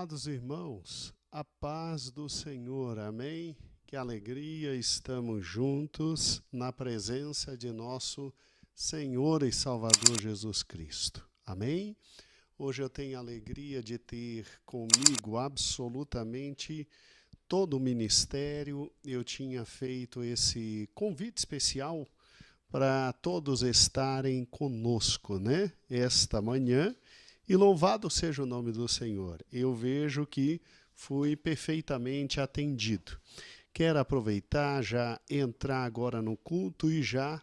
Amados irmãos, a paz do Senhor, amém? Que alegria, estamos juntos na presença de nosso Senhor e Salvador Jesus Cristo, amém? Hoje eu tenho a alegria de ter comigo absolutamente todo o ministério. Eu tinha feito esse convite especial para todos estarem conosco, né? Esta manhã. E louvado seja o nome do Senhor. Eu vejo que fui perfeitamente atendido. Quero aproveitar, já entrar agora no culto e já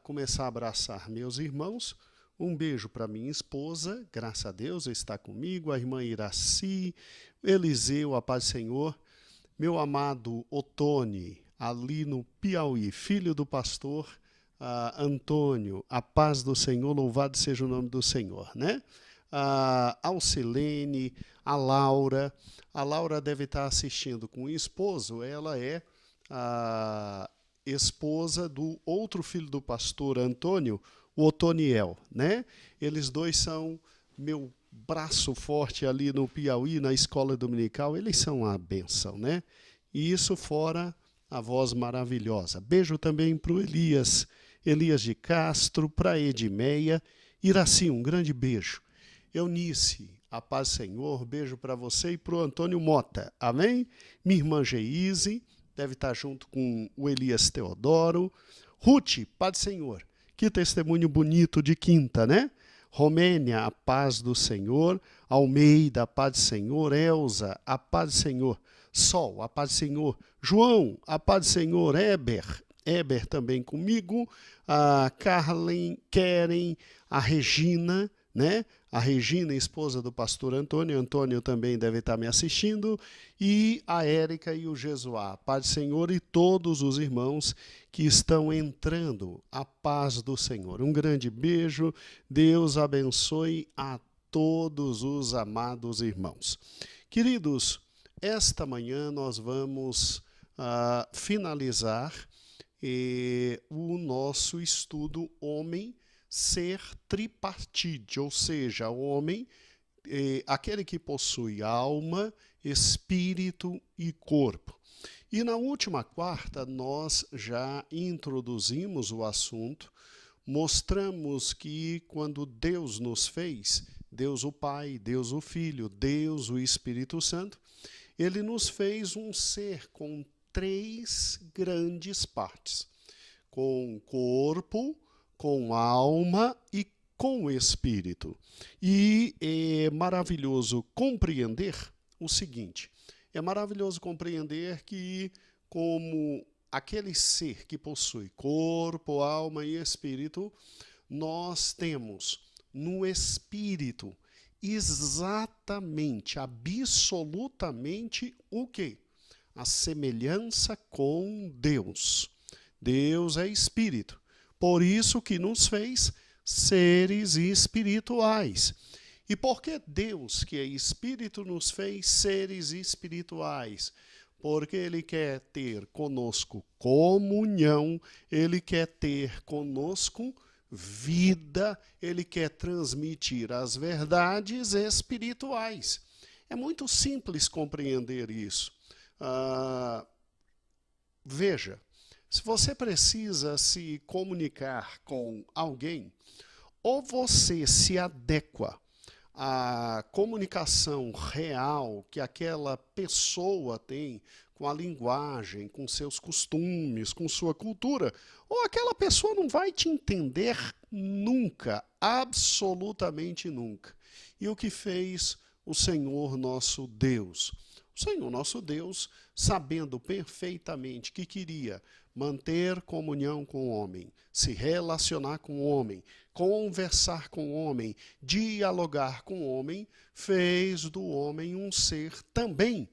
começar a abraçar meus irmãos. Um beijo para minha esposa, graças a Deus, está comigo, a irmã Iraci, Eliseu, a paz do Senhor, meu amado Otone, ali no Piauí, filho do pastor Antônio, a paz do Senhor, louvado seja o nome do Senhor, né? Alcilene, a Laura deve estar assistindo com o esposo, ela é a esposa do outro filho do pastor Antônio, o Otoniel, né? Eles dois são meu braço forte ali no Piauí, na escola dominical, eles são a benção, né? E isso fora a voz maravilhosa. Beijo também para o Elias de Castro, para Edmeia, Iraci, um grande beijo. Eunice, a paz do Senhor, beijo para você e para o Antônio Mota, amém? Minha irmã Geise, deve estar junto com o Elias Teodoro. Ruth, paz do Senhor, que testemunho bonito de quinta, né? Romênia, a paz do Senhor. Almeida, a paz do Senhor. Elza, a paz do Senhor. Sol, a paz do Senhor. João, a paz do Senhor. Eber também comigo. A Carlen, Keren, a Regina, né? A Regina, esposa do pastor Antônio. Antônio também deve estar me assistindo. E a Érica e o Jesuá. A paz do Senhor e todos os irmãos que estão entrando. A paz do Senhor. Um grande beijo. Deus abençoe a todos os amados irmãos. Queridos, esta manhã nós vamos finalizar o nosso estudo Homem Ser Tripartite, ou seja, o homem, aquele que possui alma, espírito e corpo. E na última quarta nós já introduzimos o assunto, mostramos que quando Deus nos fez, Deus o Pai, Deus o Filho, Deus o Espírito Santo, ele nos fez um ser com três grandes partes, com corpo, com alma e com espírito. E é maravilhoso compreender o seguinte, é maravilhoso compreender que como aquele ser que possui corpo, alma e espírito, nós temos no espírito exatamente, absolutamente o quê? A semelhança com Deus. Deus é espírito. Por isso que nos fez seres espirituais. E por que Deus, que é espírito, nos fez seres espirituais? Porque Ele quer ter conosco comunhão, Ele quer ter conosco vida, Ele quer transmitir as verdades espirituais. É muito simples compreender isso. Veja, se você precisa se comunicar com alguém, ou você se adequa à comunicação real que aquela pessoa tem com a linguagem, com seus costumes, com sua cultura, ou aquela pessoa não vai te entender nunca, absolutamente nunca. E o que fez o Senhor nosso Deus? O Senhor nosso Deus, sabendo perfeitamente que queria manter comunhão com o homem, se relacionar com o homem, conversar com o homem, dialogar com o homem, fez do homem um ser também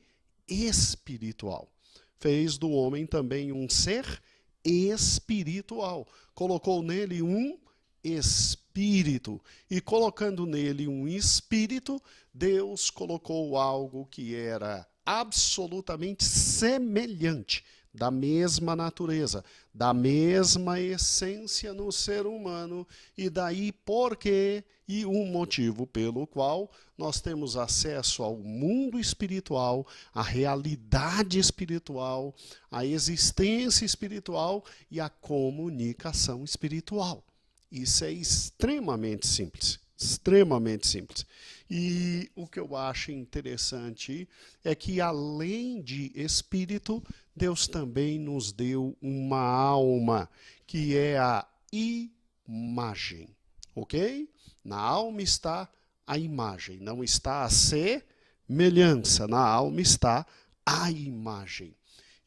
espiritual. Fez do homem também um ser espiritual. Colocou nele um espírito. E colocando nele um espírito, Deus colocou algo que era absolutamente semelhante, da mesma natureza, da mesma essência no ser humano, e daí porque e um motivo pelo qual nós temos acesso ao mundo espiritual, à realidade espiritual, à existência espiritual e à comunicação espiritual. Isso é extremamente simples. Extremamente simples. E o que eu acho interessante é que, além de espírito, Deus também nos deu uma alma, que é a imagem. Ok? Na alma está a imagem, não está a semelhança, na alma está a imagem.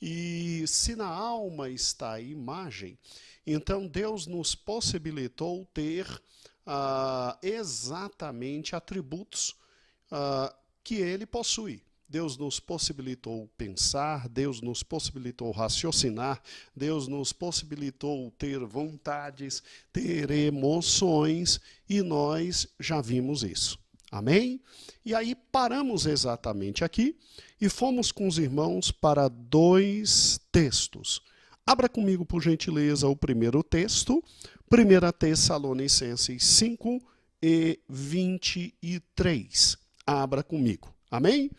E se na alma está a imagem, então Deus nos possibilitou ter exatamente atributos que ele possui. Deus nos possibilitou pensar, Deus nos possibilitou raciocinar, Deus nos possibilitou ter vontades, ter emoções, e nós já vimos isso. Amém? E aí paramos exatamente aqui e fomos com os irmãos para 2 textos. Abra comigo, por gentileza, o primeiro texto, 1 Tessalonicenses 5 e 23. Abra comigo. Amém?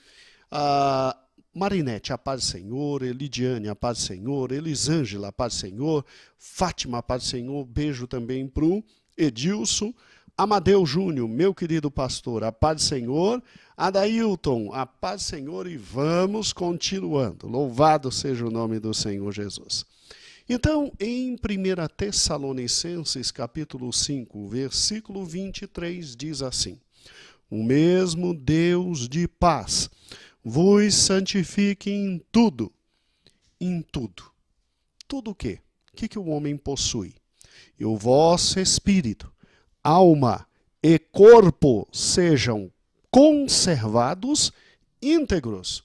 Marinete, a paz do Senhor. Elidiane, a paz do Senhor. Elisângela, a paz do Senhor. Fátima, a paz do Senhor. Beijo também para o Edilson. Amadeu Júnior, meu querido pastor, a paz do Senhor. Adailton, a paz do Senhor, e vamos continuando. Louvado seja o nome do Senhor Jesus. Então, em 1 Tessalonicenses, capítulo 5, versículo 23, diz assim: o mesmo Deus de paz vos santifique em tudo. Em tudo. Tudo o quê? O que o homem possui? E o vosso espírito, alma e corpo sejam conservados, íntegros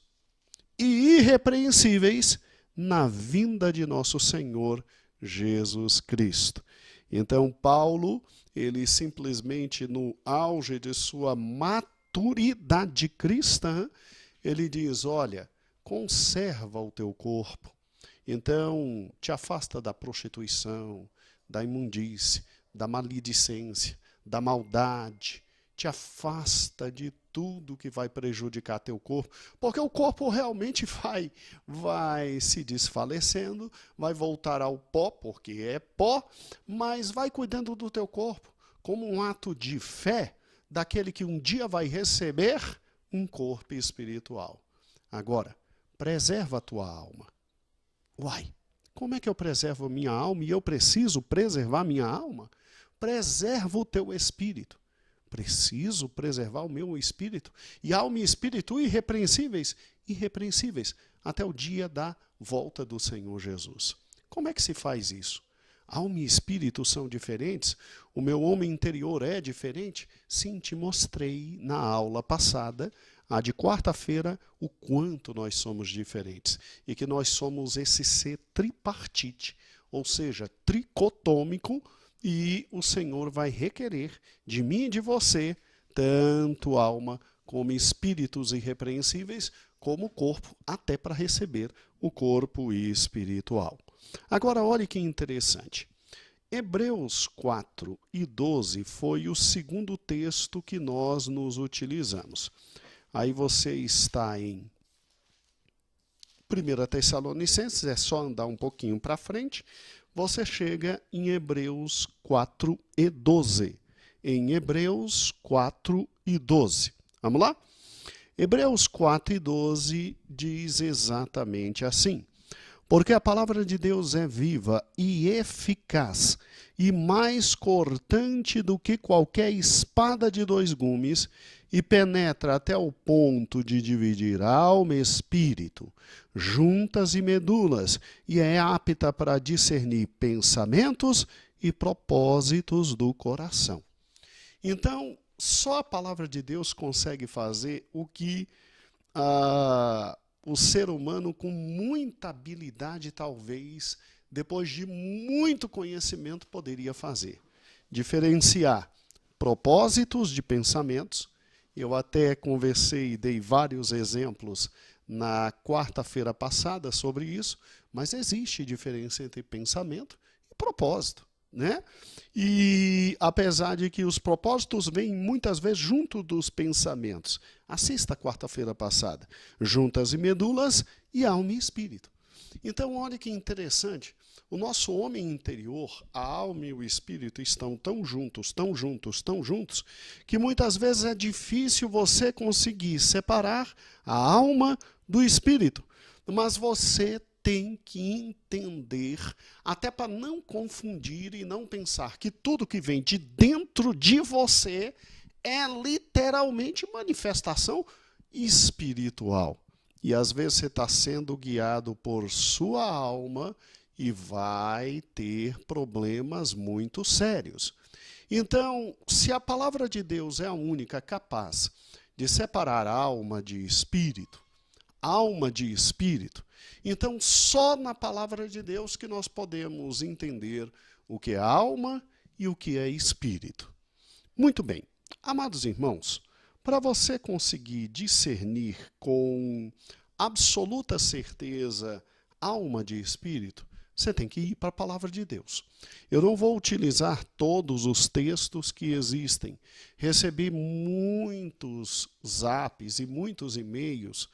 e irrepreensíveis na vinda de nosso Senhor Jesus Cristo. Então, Paulo, ele simplesmente no auge de sua maturidade cristã, ele diz, olha, conserva o teu corpo. Então, te afasta da prostituição, da imundície, da maledicência, da maldade. Te afasta de tudo que vai prejudicar teu corpo, porque o corpo realmente vai se desfalecendo, vai voltar ao pó, porque é pó, mas vai cuidando do teu corpo como um ato de fé daquele que um dia vai receber um corpo espiritual. Agora, preserva a tua alma. Uai, como é que eu preservo a minha alma e eu preciso preservar a minha alma? Preserva o teu espírito. Preciso preservar o meu espírito. E alma e espírito irrepreensíveis, irrepreensíveis, até o dia da volta do Senhor Jesus. Como é que se faz isso? Alma e espírito são diferentes? O meu homem interior é diferente? Sim, te mostrei na aula passada, a de quarta-feira, o quanto nós somos diferentes. E que nós somos esse ser tripartite, ou seja, tricotômico, e o Senhor vai requerer de mim e de você, tanto alma como espíritos irrepreensíveis, como corpo, até para receber o corpo espiritual. Agora, olhe que interessante. Hebreus 4 e 12 foi o segundo texto que nós nos utilizamos. Aí você está em 1 Tessalonicenses, é só andar um pouquinho para frente, você chega em Hebreus 4 e 12. Em Hebreus 4 e 12. Vamos lá? Hebreus 4 e 12 diz exatamente assim: porque a palavra de Deus é viva e eficaz, e mais cortante do que qualquer espada de 2 gumes, e penetra até o ponto de dividir alma e espírito, juntas e medulas, e é apta para discernir pensamentos e propósitos do coração. Então, só a palavra de Deus consegue fazer o que o ser humano, com muita habilidade, talvez, depois de muito conhecimento, poderia fazer. Diferenciar propósitos de pensamentos. Eu até conversei e dei vários exemplos na quarta-feira passada sobre isso, mas existe diferença entre pensamento e propósito, né? E apesar de que os propósitos vêm muitas vezes junto dos pensamentos, assista a quarta-feira passada, juntas e medulas e alma e espírito. Então, olha que interessante, o nosso homem interior, a alma e o espírito estão tão juntos, tão juntos, tão juntos, que muitas vezes é difícil você conseguir separar a alma do espírito. Mas você tem que entender, até para não confundir e não pensar que tudo que vem de dentro de você é literalmente manifestação espiritual. E às vezes você está sendo guiado por sua alma e vai ter problemas muito sérios. Então, se a palavra de Deus é a única capaz de separar alma de espírito, então só na palavra de Deus que nós podemos entender o que é alma e o que é espírito. Muito bem, amados irmãos, para você conseguir discernir com absoluta certeza alma de espírito, você tem que ir para a palavra de Deus. Eu não vou utilizar todos os textos que existem. Recebi muitos zaps e muitos e-mails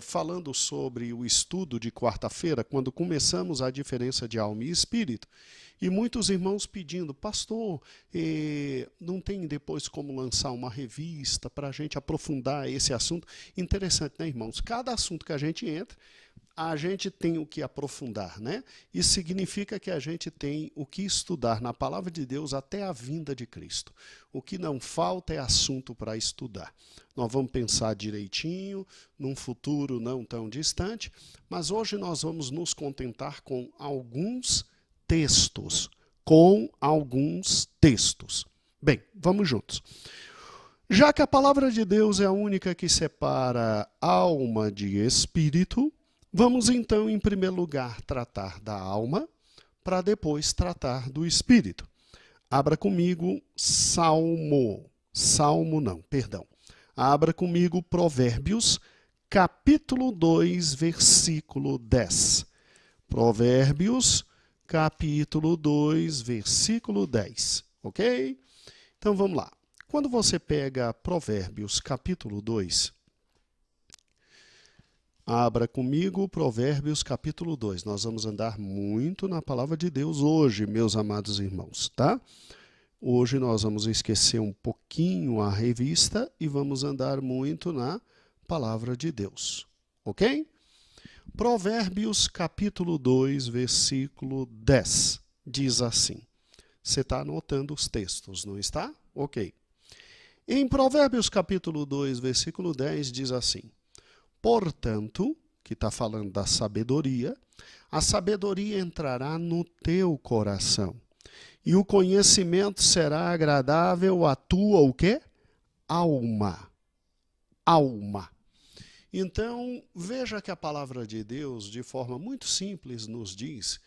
falando sobre o estudo de quarta-feira, quando começamos a diferença de alma e espírito. E muitos irmãos pedindo, pastor, não tem depois como lançar uma revista para a gente aprofundar esse assunto? Interessante, né, irmãos? Cada assunto que a gente entra, a gente tem o que aprofundar, né? Isso significa que a gente tem o que estudar na palavra de Deus até a vinda de Cristo. O que não falta é assunto para estudar. Nós vamos pensar direitinho, num futuro não tão distante, mas hoje nós vamos nos contentar com alguns textos. Bem, vamos juntos. Já que a palavra de Deus é a única que separa alma de espírito, vamos então, em primeiro lugar, tratar da alma, para depois tratar do espírito. Abra comigo Abra comigo Provérbios, capítulo 2, versículo 10. Provérbios, capítulo 2, versículo 10. Ok? Então vamos lá. Quando você pega Provérbios, capítulo 2, abra comigo Provérbios capítulo 2. Nós vamos andar muito na palavra de Deus hoje, meus amados irmãos, tá? Hoje nós vamos esquecer um pouquinho a revista e vamos andar muito na palavra de Deus, ok? Provérbios capítulo 2, versículo 10, diz assim. Você está anotando os textos, não está? Ok. Em Provérbios capítulo 2, versículo 10, diz assim. Portanto, que está falando da sabedoria, a sabedoria entrará no teu coração, e o conhecimento será agradável à tua, o quê? Alma. Então, veja que a palavra de Deus, de forma muito simples, nos diz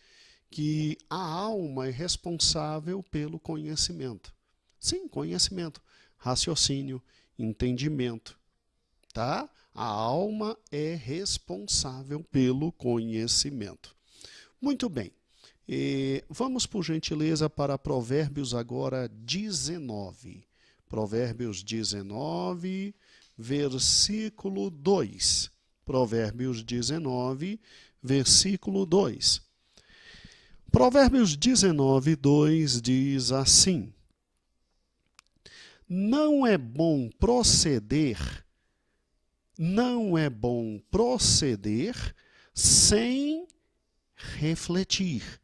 que a alma é responsável pelo conhecimento. Sim, conhecimento, raciocínio, entendimento, tá? A alma é responsável pelo conhecimento. Muito bem. Vamos, por gentileza, para Provérbios agora 19. Provérbios 19, versículo 2. Provérbios 19, versículo 2. Provérbios 19, 2 diz assim. Não é bom proceder sem refletir,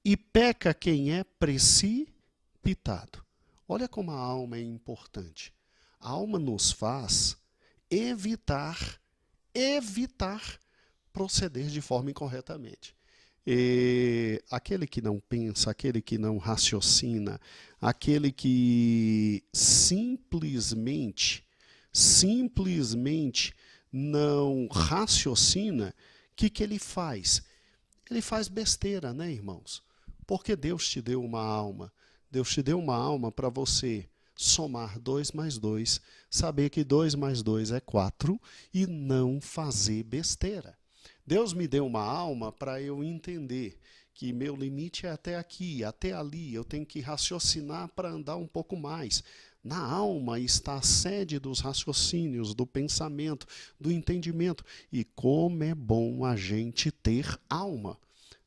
e peca quem é precipitado. Olha como a alma é importante. A alma nos faz evitar proceder de forma incorretamente. Aquele que não pensa, aquele que não raciocina, aquele que simplesmente não raciocina, o que ele faz? Ele faz besteira, né, irmãos? Porque Deus te deu uma alma. Deus te deu uma alma para você somar 2 mais 2, saber que 2 mais 2 é 4 e não fazer besteira. Deus me deu uma alma para eu entender que meu limite é até aqui, até ali, eu tenho que raciocinar para andar um pouco mais. Na alma está a sede dos raciocínios, do pensamento, do entendimento. E como é bom a gente ter alma.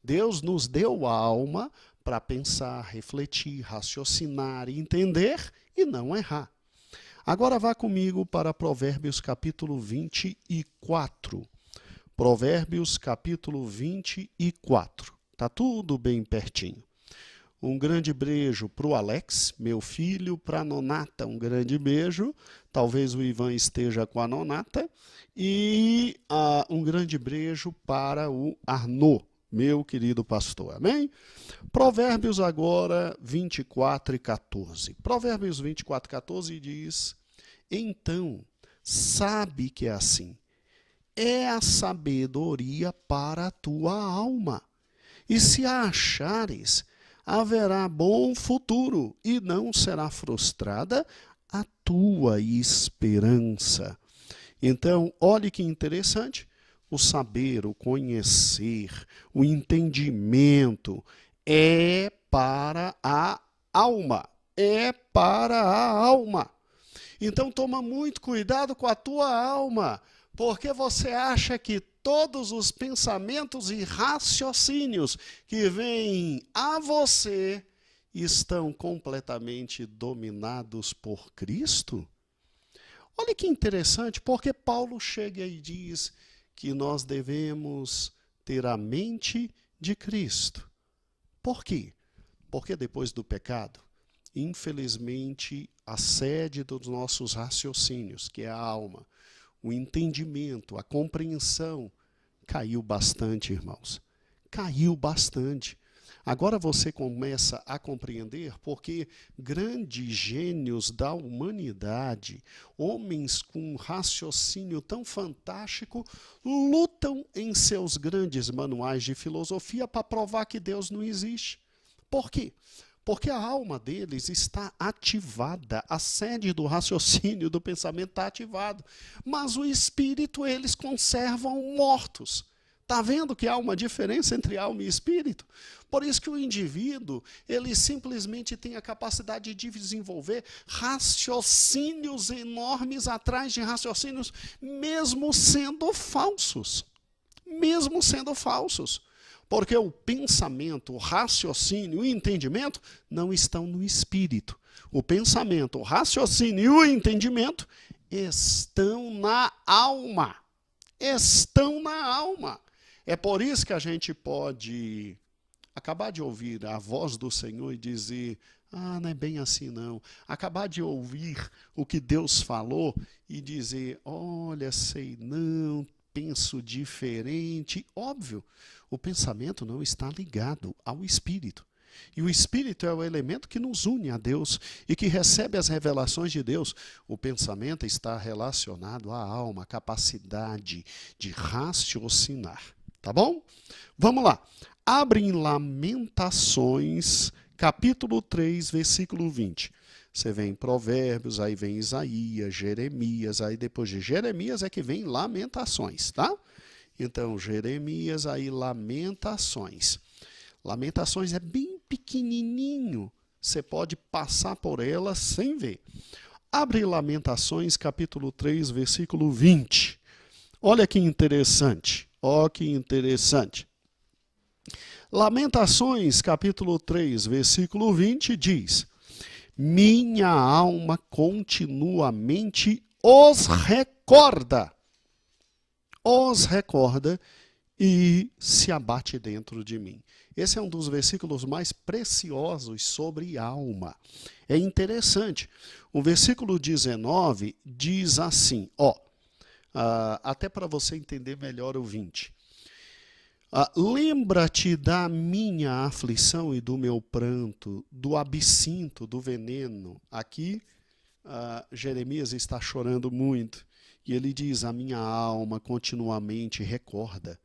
Deus nos deu a alma para pensar, refletir, raciocinar, entender e não errar. Agora vá comigo para Provérbios capítulo 24. Provérbios capítulo 24. Está tudo bem pertinho. Um grande beijo para o Alex, meu filho, para a Nonata, um grande beijo. Talvez o Ivan esteja com a Nonata. E um grande beijo para o Arnaud, meu querido pastor. Amém? Provérbios agora 24 e 14. Provérbios 24 e 14 diz: então, sabe que é assim. É a sabedoria para a tua alma. E se a achares, haverá bom futuro, e não será frustrada a tua esperança. Então, olhe que interessante, o saber, o conhecer, o entendimento é para a alma. É para a alma. Então, toma muito cuidado com a tua alma, porque você acha que todos os pensamentos e raciocínios que vêm a você estão completamente dominados por Cristo? Olha que interessante, porque Paulo chega e diz que nós devemos ter a mente de Cristo. Por quê? Porque depois do pecado, infelizmente, a sede dos nossos raciocínios, que é a alma, o entendimento, a compreensão, caiu bastante, irmãos. Caiu bastante. Agora você começa a compreender porque grandes gênios da humanidade, homens com um raciocínio tão fantástico, lutam em seus grandes manuais de filosofia para provar que Deus não existe. Por quê? Porque a alma deles está ativada, a sede do raciocínio, do pensamento está ativado. Mas o espírito eles conservam mortos. Está vendo que há uma diferença entre alma e espírito? Por isso que o indivíduo, ele simplesmente tem a capacidade de desenvolver raciocínios enormes atrás de raciocínios, mesmo sendo falsos. Mesmo sendo falsos. Porque o pensamento, o raciocínio e o entendimento não estão no espírito. O pensamento, o raciocínio e o entendimento estão na alma. Estão na alma. É por isso que a gente pode acabar de ouvir a voz do Senhor e dizer: não é bem assim não. Acabar de ouvir o que Deus falou e dizer: olha, sei não, penso diferente. Óbvio, o pensamento não está ligado ao espírito. E o espírito é o elemento que nos une a Deus e que recebe as revelações de Deus. O pensamento está relacionado à alma, à capacidade de raciocinar. Tá bom? Vamos lá. Abre em Lamentações, capítulo 3, versículo 20. Você vem em Provérbios, aí vem Isaías, Jeremias, aí depois de Jeremias é que vem Lamentações, tá? Então, Jeremias, aí Lamentações. Lamentações é bem pequenininho, você pode passar por ela sem ver. Abre Lamentações, capítulo 3, versículo 20. Olha que interessante, ó que interessante. Lamentações, capítulo 3, versículo 20 diz: minha alma continuamente os recorda e se abate dentro de mim. Esse é um dos versículos mais preciosos sobre alma. É interessante. O versículo 19 diz assim, até para você entender melhor o 20. Lembra-te da minha aflição e do meu pranto, do absinto, do veneno. Aqui, Jeremias está chorando muito. E ele diz, a minha alma continuamente recorda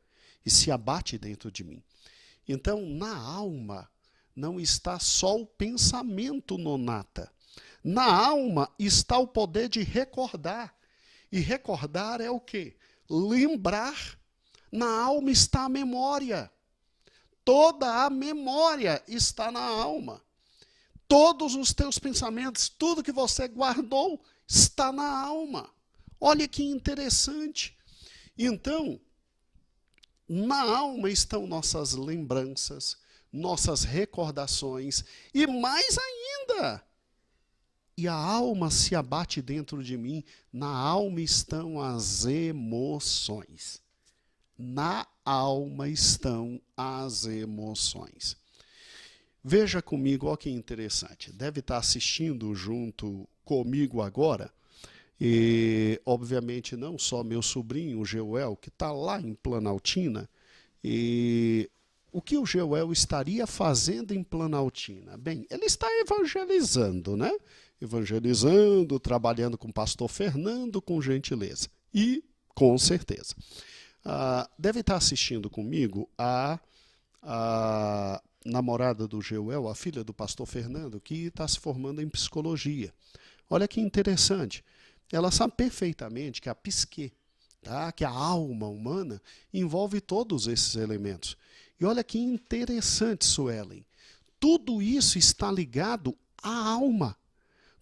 e se abate dentro de mim. Então, na alma não está só o pensamento nonata. Na alma está o poder de recordar. E recordar é o quê? Lembrar. Na alma está a memória. Toda a memória está na alma. Todos os teus pensamentos, tudo que você guardou, está na alma. Olha que interessante. Então, na alma estão nossas lembranças, nossas recordações e mais ainda. E a alma se abate dentro de mim. Na alma estão as emoções. Na alma estão as emoções. Veja comigo, olha que interessante. Deve estar assistindo junto comigo agora. E, obviamente, não só meu sobrinho, o Geuel, que está lá em Planaltina. E o que o Geuel estaria fazendo em Planaltina? Bem, ele está evangelizando, né? Evangelizando, trabalhando com o pastor Fernando, com gentileza. E, com certeza. Deve estar assistindo comigo a namorada do Geuel, a filha do pastor Fernando, que está se formando em psicologia. Olha que interessante. Ela sabe perfeitamente que a psique, tá? Que a alma humana, envolve todos esses elementos. E olha que interessante, Suelen. Tudo isso está ligado à alma.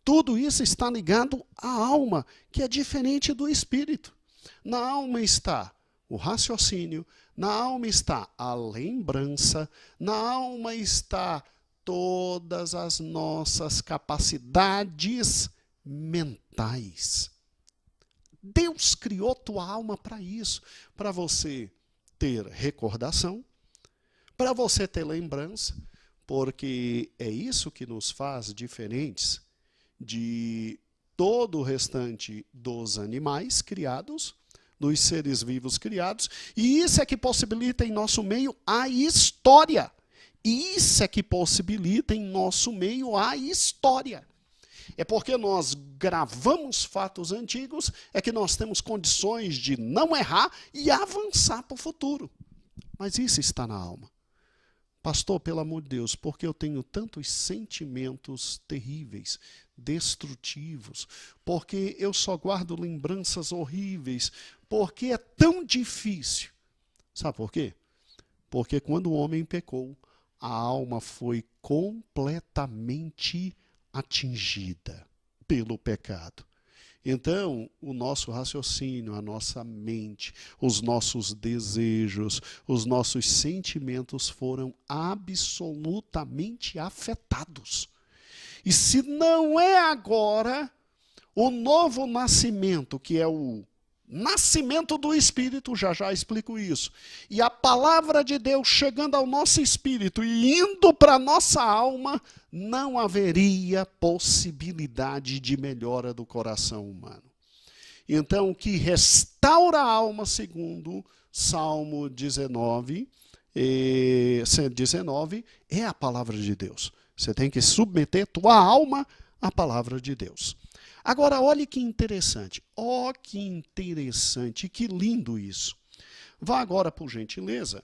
Tudo isso está ligado à alma, que é diferente do espírito. Na alma está o raciocínio, na alma está a lembrança, na alma está todas as nossas capacidades mentais. Deus criou tua alma para isso, para você ter recordação, para você ter lembrança, porque é isso que nos faz diferentes de todo o restante dos animais criados, dos seres vivos criados, e isso é que possibilita em nosso meio a história. Isso é que possibilita em nosso meio a história. É porque nós gravamos fatos antigos, é que nós temos condições de não errar e avançar para o futuro. Mas isso está na alma. Pastor, pelo amor de Deus, porque eu tenho tantos sentimentos terríveis, destrutivos, porque eu só guardo lembranças horríveis, porque é tão difícil. Sabe por quê? Porque quando o homem pecou, a alma foi completamente atingida pelo pecado. Então, o nosso raciocínio, a nossa mente, os nossos desejos, os nossos sentimentos foram absolutamente afetados. E se não é agora, o novo nascimento, que é o nascimento do Espírito, já explico isso, e a palavra de Deus chegando ao nosso espírito e indo para a nossa alma, não haveria possibilidade de melhora do coração humano. Então, o que restaura a alma, segundo Salmo 19, 119, é a palavra de Deus. Você tem que submeter tua alma à palavra de Deus. Agora, olhe que interessante. Ó, que interessante, que lindo isso. Vá agora, por gentileza,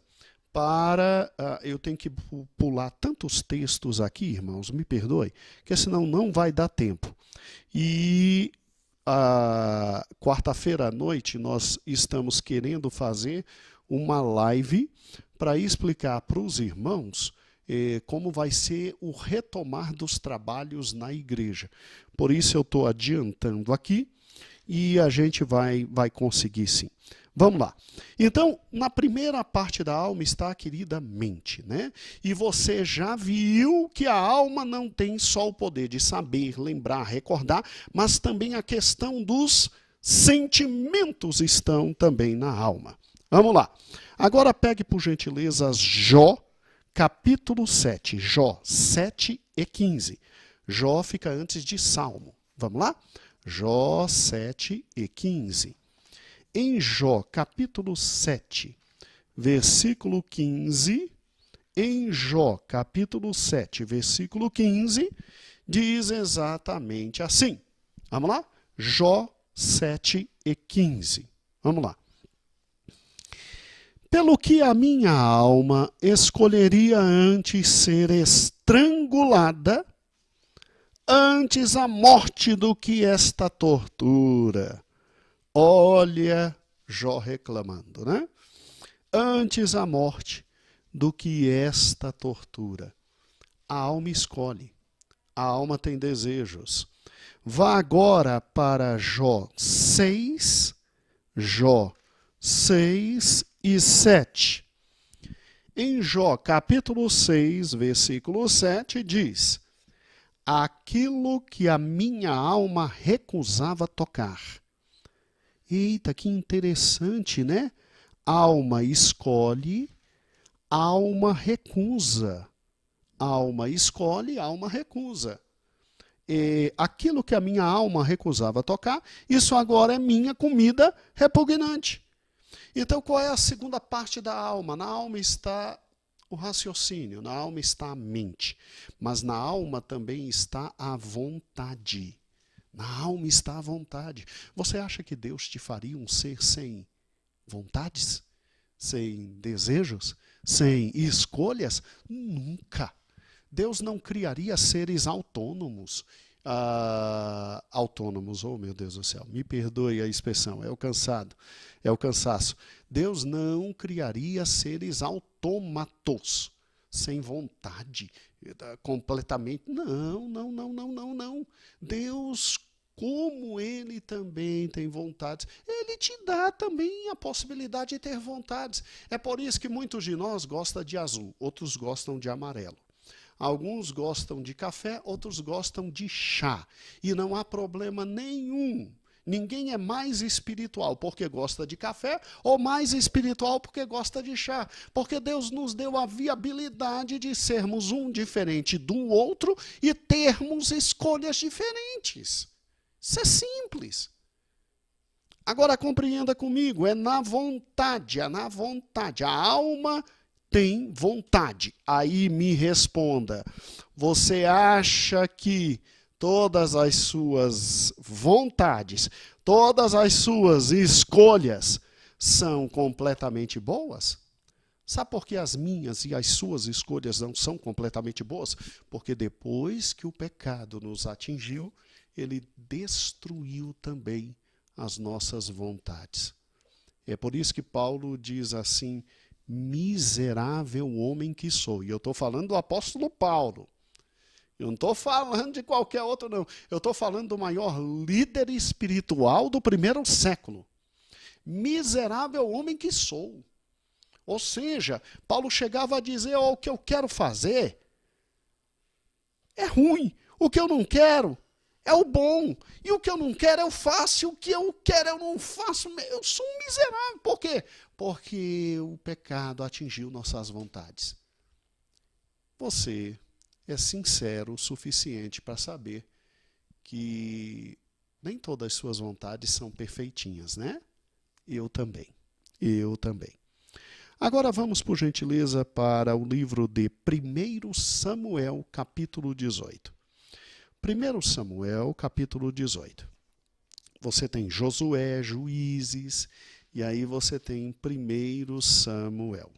para... eu tenho que pular tantos textos aqui, irmãos, me perdoe, porque senão não vai dar tempo. E quarta-feira à noite nós estamos querendo fazer uma live para explicar para os irmãos como vai ser o retomar dos trabalhos na igreja. Por isso eu estou adiantando aqui e a gente vai conseguir sim. Vamos lá. Então, na primeira parte da alma está a querida mente, né? E você já viu que a alma não tem só o poder de saber, lembrar, recordar, mas também a questão dos sentimentos estão também na alma. Vamos lá. Agora pegue, por gentileza, Jó, capítulo 7, Jó 7 e 15. Jó fica antes de Salmo. Vamos lá? Jó 7 e 15. Em Jó, capítulo 7, versículo 15, em Jó, capítulo 7, versículo 15, diz exatamente assim. Vamos lá? Jó 7 e 15. Vamos lá. Pelo que a minha alma escolheria antes ser estrangulada, antes a morte do que esta tortura. Olha Jó reclamando, né? Antes a morte do que esta tortura. A alma escolhe, a alma tem desejos. Vá agora para Jó 6 e 7. Em Jó, capítulo 6, versículo 7, diz: aquilo que a minha alma recusava tocar. Eita, que interessante, né? Alma escolhe, alma recusa. Alma escolhe, alma recusa. Aquilo que a minha alma recusava tocar, isso agora é minha comida repugnante. Então, qual é a segunda parte da alma? Na alma está o raciocínio, na alma está a mente, mas na alma também está a vontade. Na alma está a vontade. Você acha que Deus te faria um ser sem vontades? Sem desejos? Sem escolhas? Nunca. Deus não criaria seres autônomos. Autônomos, oh meu Deus do céu, me perdoe a expressão, é o cansado, é o cansaço. Deus não criaria seres autômatos, sem vontade, completamente. Não, não, não, não, não, não. Deus, como Ele também tem vontades, Ele te dá também a possibilidade de ter vontades. É por isso que muitos de nós gostam de azul, outros gostam de amarelo. Alguns gostam de café, outros gostam de chá. E não há problema nenhum. Ninguém é mais espiritual porque gosta de café ou mais espiritual porque gosta de chá. Porque Deus nos deu a viabilidade de sermos um diferente do outro e termos escolhas diferentes. Isso é simples. Agora compreenda comigo, é na vontade, é na vontade. A alma tem vontade. Aí me responda, você acha que todas as suas vontades, todas as suas escolhas são completamente boas? Sabe por que as minhas e as suas escolhas não são completamente boas? Porque depois que o pecado nos atingiu, ele destruiu também as nossas vontades. É por isso que Paulo diz assim: miserável homem que sou. E eu estou falando do apóstolo Paulo. Eu não estou falando de qualquer outro, não. Eu estou falando do maior líder espiritual do primeiro século. Miserável homem que sou. Ou seja, Paulo chegava a dizer: o que eu quero fazer é ruim. O que eu não quero é o bom. E o que eu não quero eu faço. E o que eu quero eu não faço. Eu sou um miserável. Por quê? Porque o pecado atingiu nossas vontades. Você é sincero o suficiente para saber que nem todas as suas vontades são perfeitinhas, né? Eu também. Eu também. Agora vamos, por gentileza, para o livro de 1 Samuel, capítulo 18. 1 Samuel, capítulo 18. Você tem Josué, Juízes, e aí você tem 1 Samuel.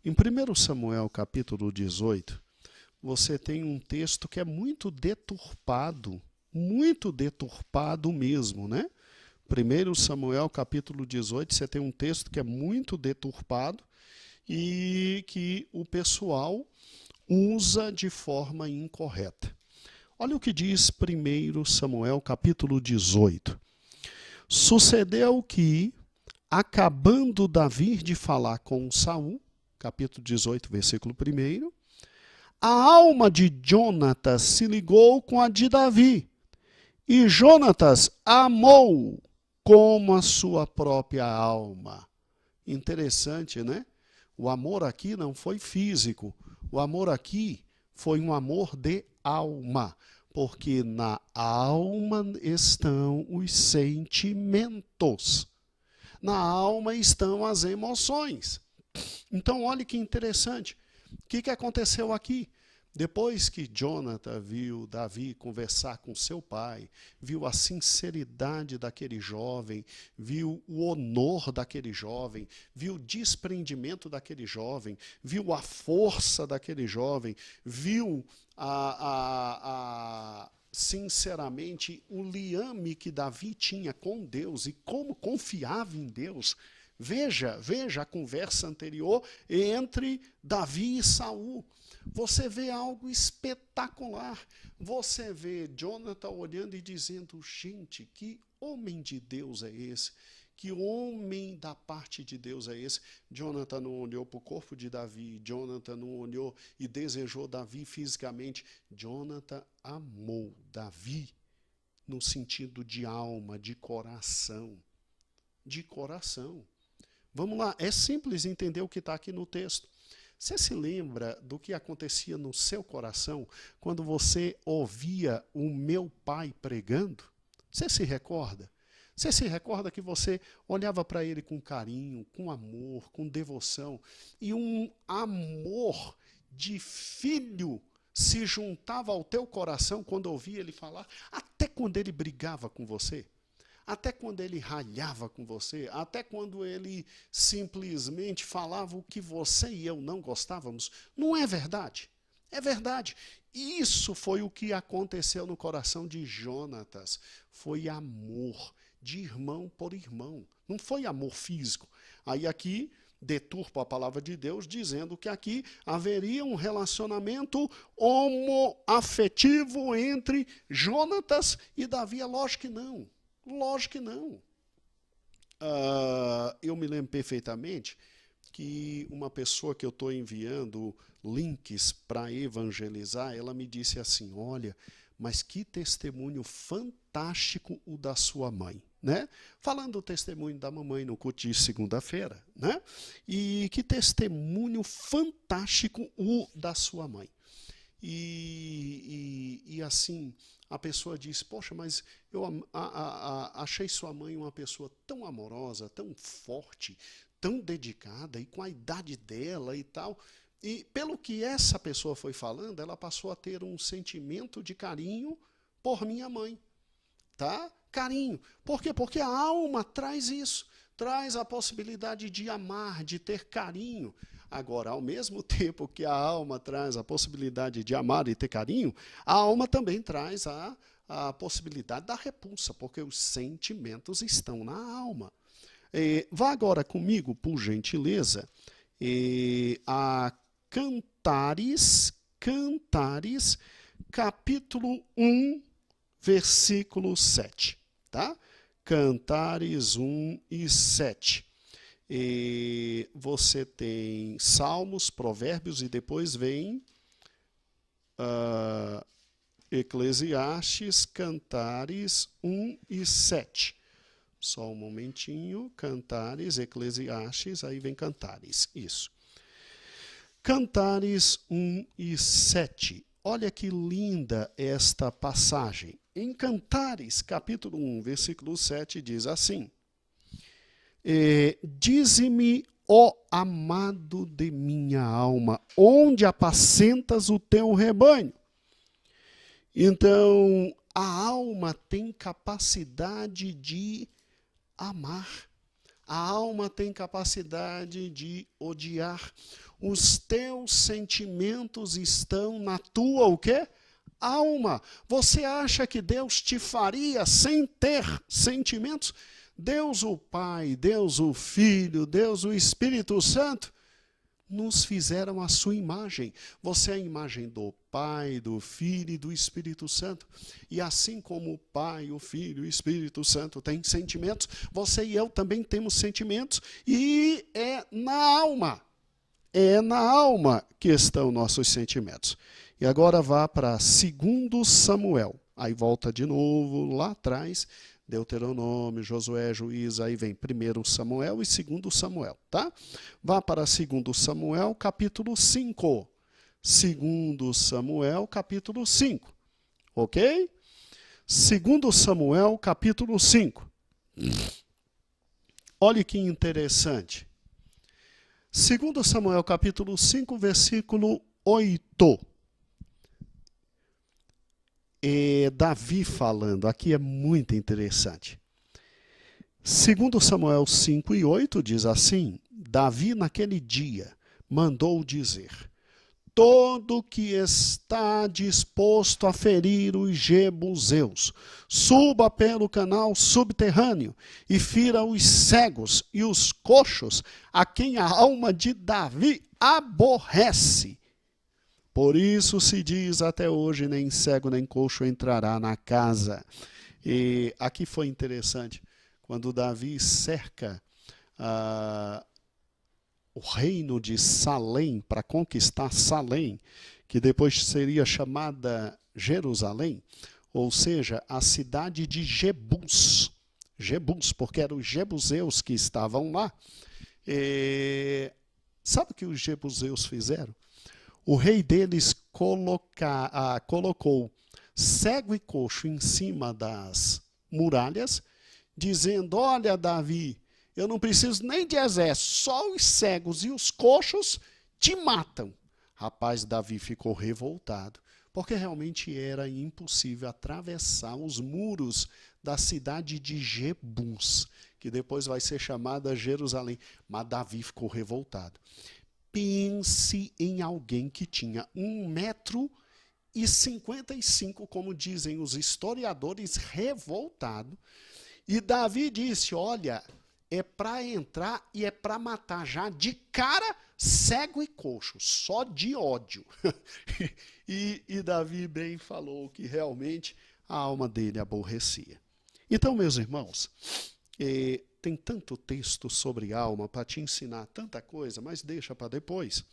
Em 1 Samuel, capítulo 18, você tem um texto que é muito deturpado mesmo, né? 1 Samuel, capítulo 18, você tem um texto que é muito deturpado e que o pessoal usa de forma incorreta. Olha o que diz 1 Samuel, capítulo 18. Sucedeu que, acabando Davi de falar com Saul, capítulo 18, versículo 1, a alma de Jonatas se ligou com a de Davi, e Jonatas amou como a sua própria alma. Interessante, né? O amor aqui não foi físico. O amor aqui foi um amor de alma. Porque na alma estão os sentimentos. Na alma estão as emoções. Então, olha que interessante. O que aconteceu aqui? Depois que Jonathan viu Davi conversar com seu pai, viu a sinceridade daquele jovem, viu o honor daquele jovem, viu o desprendimento daquele jovem, viu a força daquele jovem, viu sinceramente, o liame que Davi tinha com Deus e como confiava em Deus. Veja a conversa anterior entre Davi e Saul. Você vê algo espetacular. Você vê Jonathan olhando e dizendo, gente, que homem de Deus é esse? Que homem da parte de Deus é esse? Jonathan não olhou para o corpo de Davi, Jonathan não olhou e desejou Davi fisicamente. Jonathan amou Davi no sentido de alma, de coração. De coração. Vamos lá, é simples entender o que está aqui no texto. Você se lembra do que acontecia no seu coração quando você ouvia o meu pai pregando? Você se recorda? Você se recorda que você olhava para ele com carinho, com amor, com devoção, e um amor de filho se juntava ao teu coração quando ouvia ele falar, até quando ele brigava com você? Até quando ele ralhava com você, até quando ele simplesmente falava o que você e eu não gostávamos. Não é verdade? É verdade. Isso foi o que aconteceu no coração de Jonatas. Foi amor de irmão por irmão. Não foi amor físico. Aí aqui deturpa a palavra de Deus dizendo que aqui haveria um relacionamento homoafetivo entre Jonatas e Davi. Lógico que não. Lógico que não. Eu me lembro perfeitamente que uma pessoa que eu estou enviando links para evangelizar, ela me disse assim, olha, mas que testemunho fantástico o da sua mãe, né? Falando do testemunho da mamãe no culto de segunda-feira, né? E que testemunho fantástico o da sua mãe. E assim, a pessoa diz, poxa, mas eu achei sua mãe uma pessoa tão amorosa, tão forte, tão dedicada, e com a idade dela e tal. E pelo que essa pessoa foi falando, ela passou a ter um sentimento de carinho por minha mãe. Tá? Carinho. Por quê? Porque a alma traz isso. Traz a possibilidade de amar, de ter carinho. Agora, ao mesmo tempo que a alma traz a possibilidade de amar e ter carinho, a alma também traz a possibilidade da repulsa, porque os sentimentos estão na alma. Vá agora comigo, por gentileza, a Cantares, capítulo 1, versículo 7. Tá? Cantares 1 e 7. Você tem Salmos, Provérbios e depois vem Eclesiastes, Cantares 1 e 7. Só um momentinho, Cantares, Eclesiastes, aí vem Cantares, isso. Cantares 1 e 7. Olha que linda esta passagem. Em Cantares, capítulo 1, versículo 7, diz assim, dize-me, ó amado de minha alma, onde apacentas o teu rebanho? Então, a alma tem capacidade de amar. A alma tem capacidade de odiar. Os teus sentimentos estão na tua o quê? Alma. Você acha que Deus te faria sem ter sentimentos? Deus o Pai, Deus o Filho, Deus o Espírito Santo nos fizeram a sua imagem. Você é a imagem do Pai, do Filho e do Espírito Santo. E assim como o Pai, o Filho e o Espírito Santo têm sentimentos, você e eu também temos sentimentos. E é na alma. É na alma que estão nossos sentimentos. E agora vá para 2 Samuel. Aí volta de novo lá atrás. Deuteronômio, Josué, Juízes, aí vem 1 Samuel e 2 Samuel, tá? Vá para 2 Samuel, capítulo 5. 2 Samuel, capítulo 5. Ok? 2 Samuel, capítulo 5. Olha que interessante. 2 Samuel, capítulo 5, versículo 8. Davi falando, aqui é muito interessante. 2 Samuel 5 e 8 diz assim, Davi naquele dia mandou dizer, todo que está disposto a ferir os jebuseus, suba pelo canal subterrâneo e fira os cegos e os coxos, a quem a alma de Davi aborrece. Por isso se diz até hoje, nem cego nem coxo entrará na casa. E aqui foi interessante, quando Davi cerca o reino de Salém, para conquistar Salém, que depois seria chamada Jerusalém, ou seja, a cidade de Jebus. Jebus, porque eram os jebuseus que estavam lá. Sabe o que os jebuseus fizeram? O rei deles colocou cego e coxo em cima das muralhas, dizendo, olha, Davi, eu não preciso nem de exército, só os cegos e os coxos te matam. Rapaz, Davi ficou revoltado, porque realmente era impossível atravessar os muros da cidade de Jebus, que depois vai ser chamada Jerusalém. Mas Davi ficou revoltado. Pense em alguém que tinha 1,55 m, como dizem os historiadores, revoltado. E Davi disse, olha, é para entrar e é para matar já de cara, cego e coxo, só de ódio. e Davi bem falou que realmente a alma dele aborrecia. Então, meus irmãos, tem tanto texto sobre alma para te ensinar tanta coisa, mas deixa para depois.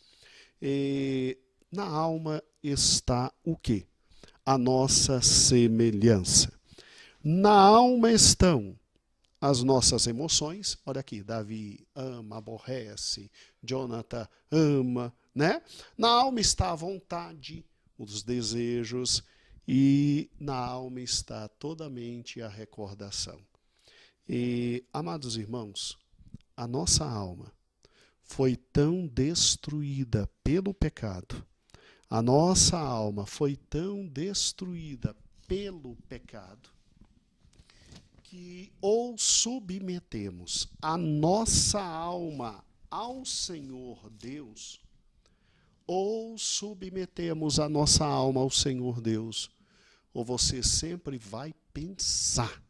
Na alma está o quê? A nossa semelhança. Na alma estão as nossas emoções. Olha aqui, Davi ama, aborrece, Jonathan ama, né? Na alma está a vontade, os desejos, e na alma está toda a mente e a recordação. E, amados irmãos, a nossa alma foi tão destruída pelo pecado, a nossa alma foi tão destruída pelo pecado, que ou submetemos a nossa alma ao Senhor Deus, ou submetemos a nossa alma ao Senhor Deus, ou você sempre vai pensar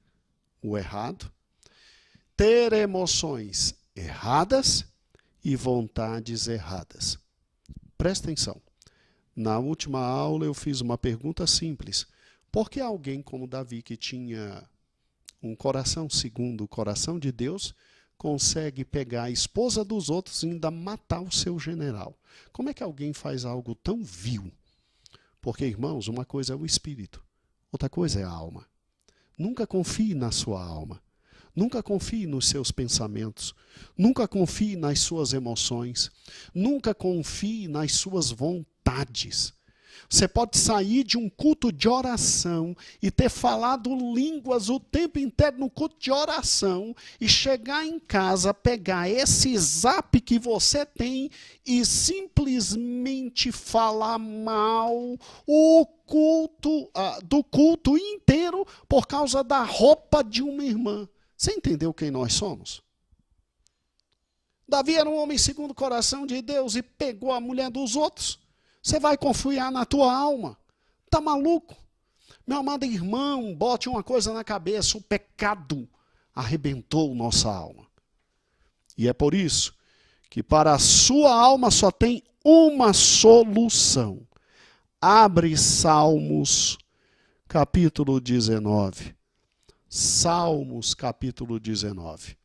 o errado, ter emoções erradas e vontades erradas. Presta atenção. Na última aula eu fiz uma pergunta simples. Por que alguém como Davi, que tinha um coração segundo o coração de Deus, consegue pegar a esposa dos outros e ainda matar o seu general? Como é que alguém faz algo tão vil? Porque, irmãos, uma coisa é o espírito, outra coisa é a alma. Nunca confie na sua alma. Nunca confie nos seus pensamentos. Nunca confie nas suas emoções. Nunca confie nas suas vontades. Você pode sair de um culto de oração e ter falado línguas o tempo inteiro no culto de oração e chegar em casa, pegar esse zap que você tem e simplesmente falar mal do culto inteiro por causa da roupa de uma irmã. Você entendeu quem nós somos? Davi era um homem segundo o coração de Deus e pegou a mulher dos outros. Você vai confiar na tua alma? Tá maluco? Meu amado irmão, bote uma coisa na cabeça: o pecado arrebentou nossa alma. E é por isso que para a sua alma só tem uma solução. Abre Salmos, capítulo 19. Salmos, capítulo 19.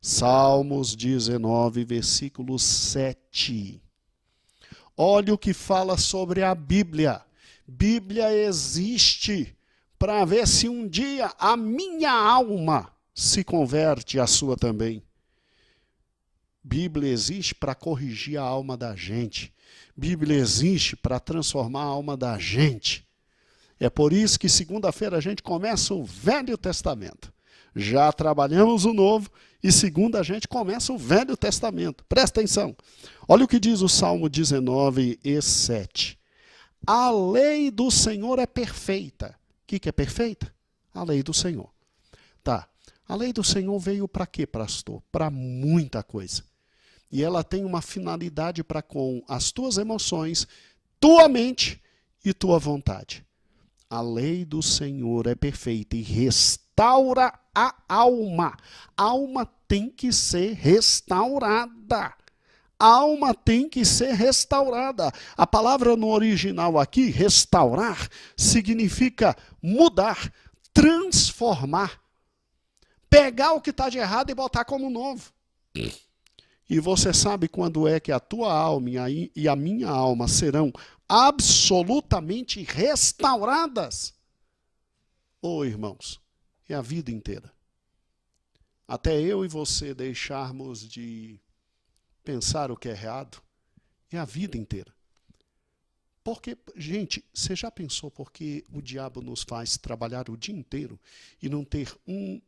Salmos 19, versículo 7. Olha o que fala sobre a Bíblia. Bíblia existe para ver se um dia a minha alma se converte, a sua também. Bíblia existe para corrigir a alma da gente. Bíblia existe para transformar a alma da gente. É por isso que segunda-feira a gente começa o Velho Testamento. Já trabalhamos o Novo e segunda a gente começa o Velho Testamento. Presta atenção. Olha o que diz o Salmo 19, e 7. A lei do Senhor é perfeita. O que é perfeita? A lei do Senhor. Tá. A lei do Senhor veio para quê, pastor? Para muita coisa. E ela tem uma finalidade para com as tuas emoções tua mente e tua vontade. A lei do Senhor é perfeita e restaura a alma. A alma tem que ser restaurada. A alma tem que ser restaurada. A palavra no original aqui, restaurar, significa mudar, transformar. Pegar o que está de errado e botar como novo. E você sabe quando é que a tua alma e a minha alma serão absolutamente restauradas? Oh, irmãos, é a vida inteira. Até eu e você deixarmos de pensar o que é errado, é a vida inteira. Porque, gente, você já pensou por que o diabo nos faz trabalhar o dia inteiro e não ter um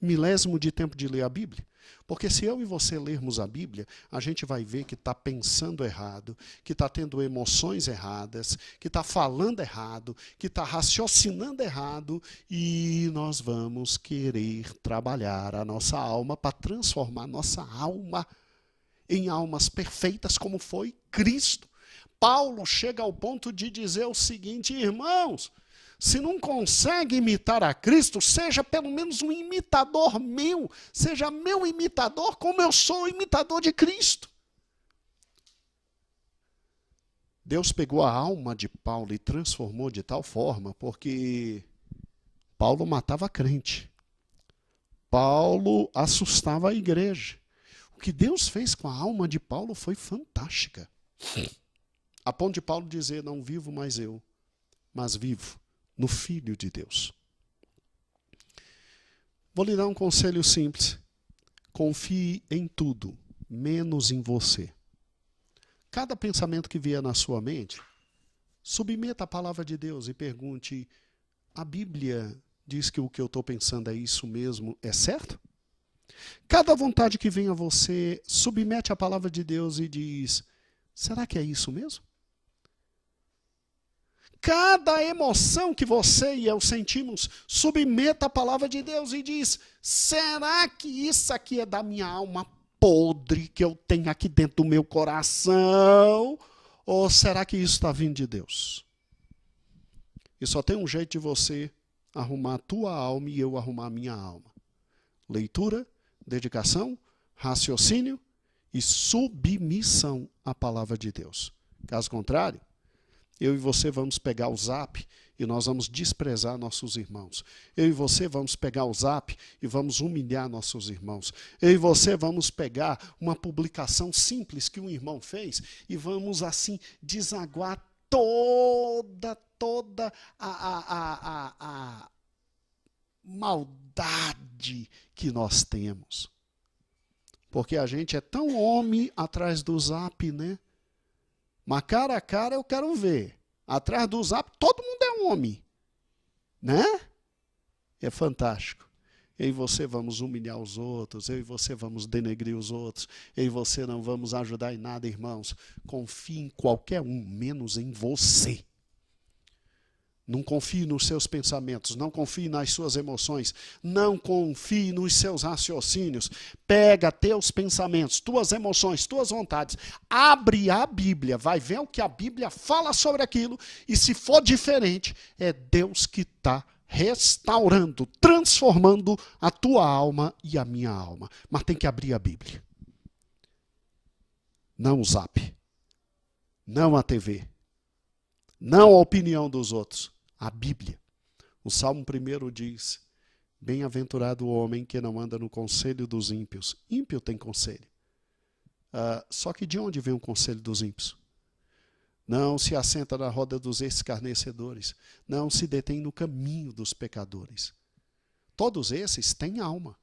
milésimo de tempo de ler a Bíblia? Porque se eu e você lermos a Bíblia, a gente vai ver que está pensando errado, que está tendo emoções erradas, que está falando errado, que está raciocinando errado, e nós vamos querer trabalhar a nossa alma para transformar nossa alma em almas perfeitas como foi Cristo. Paulo chega ao ponto de dizer o seguinte: irmãos, se não consegue imitar a Cristo, seja pelo menos um imitador meu. Seja meu imitador como eu sou imitador de Cristo. Deus pegou a alma de Paulo e transformou de tal forma, porque Paulo matava crente. Paulo assustava a igreja. O que Deus fez com a alma de Paulo foi fantástica. A ponto de Paulo dizer: não vivo mais eu, mas vivo no Filho de Deus. Vou lhe dar um conselho simples. Confie em tudo, menos em você. Cada pensamento que vier na sua mente, submeta a palavra de Deus e pergunte: a Bíblia diz que o que eu estou pensando é isso mesmo, é certo? Cada vontade que vem a você, submete a palavra de Deus e diz: será que é isso mesmo? Cada emoção que você e eu sentimos, submeta a palavra de Deus e diz: será que isso aqui é da minha alma podre que eu tenho aqui dentro do meu coração? Ou será que isso está vindo de Deus? E só tem um jeito de você arrumar a tua alma e eu arrumar a minha alma: leitura, dedicação, raciocínio e submissão à palavra de Deus. Caso contrário, eu e você vamos pegar o Zap e nós vamos desprezar nossos irmãos. Eu e você vamos pegar o Zap e vamos humilhar nossos irmãos. Eu e você vamos pegar uma publicação simples que um irmão fez e vamos assim desaguar toda a maldade que nós temos. Porque a gente é tão homem atrás do Zap, né? Mas cara a cara eu quero ver. Atrás do Zap todo mundo é um homem. Né? É fantástico. Eu e você vamos humilhar os outros. Eu e você vamos denegrir os outros. Eu e você não vamos ajudar em nada, irmãos. Confie em qualquer um, menos em você. Não confie nos seus pensamentos, não confie nas suas emoções, não confie nos seus raciocínios. Pega teus pensamentos, tuas emoções, tuas vontades, abre a Bíblia, vai ver o que a Bíblia fala sobre aquilo, e se for diferente, é Deus que está restaurando, transformando a tua alma e a minha alma. Mas tem que abrir a Bíblia. Não o Zap, não a TV, não a opinião dos outros. A Bíblia. O Salmo 1 diz: bem-aventurado o homem que não anda no conselho dos ímpios. Ímpio tem conselho. Só que de onde vem o conselho dos ímpios? Não se assenta na roda dos escarnecedores. Não se detém no caminho dos pecadores. Todos esses têm alma.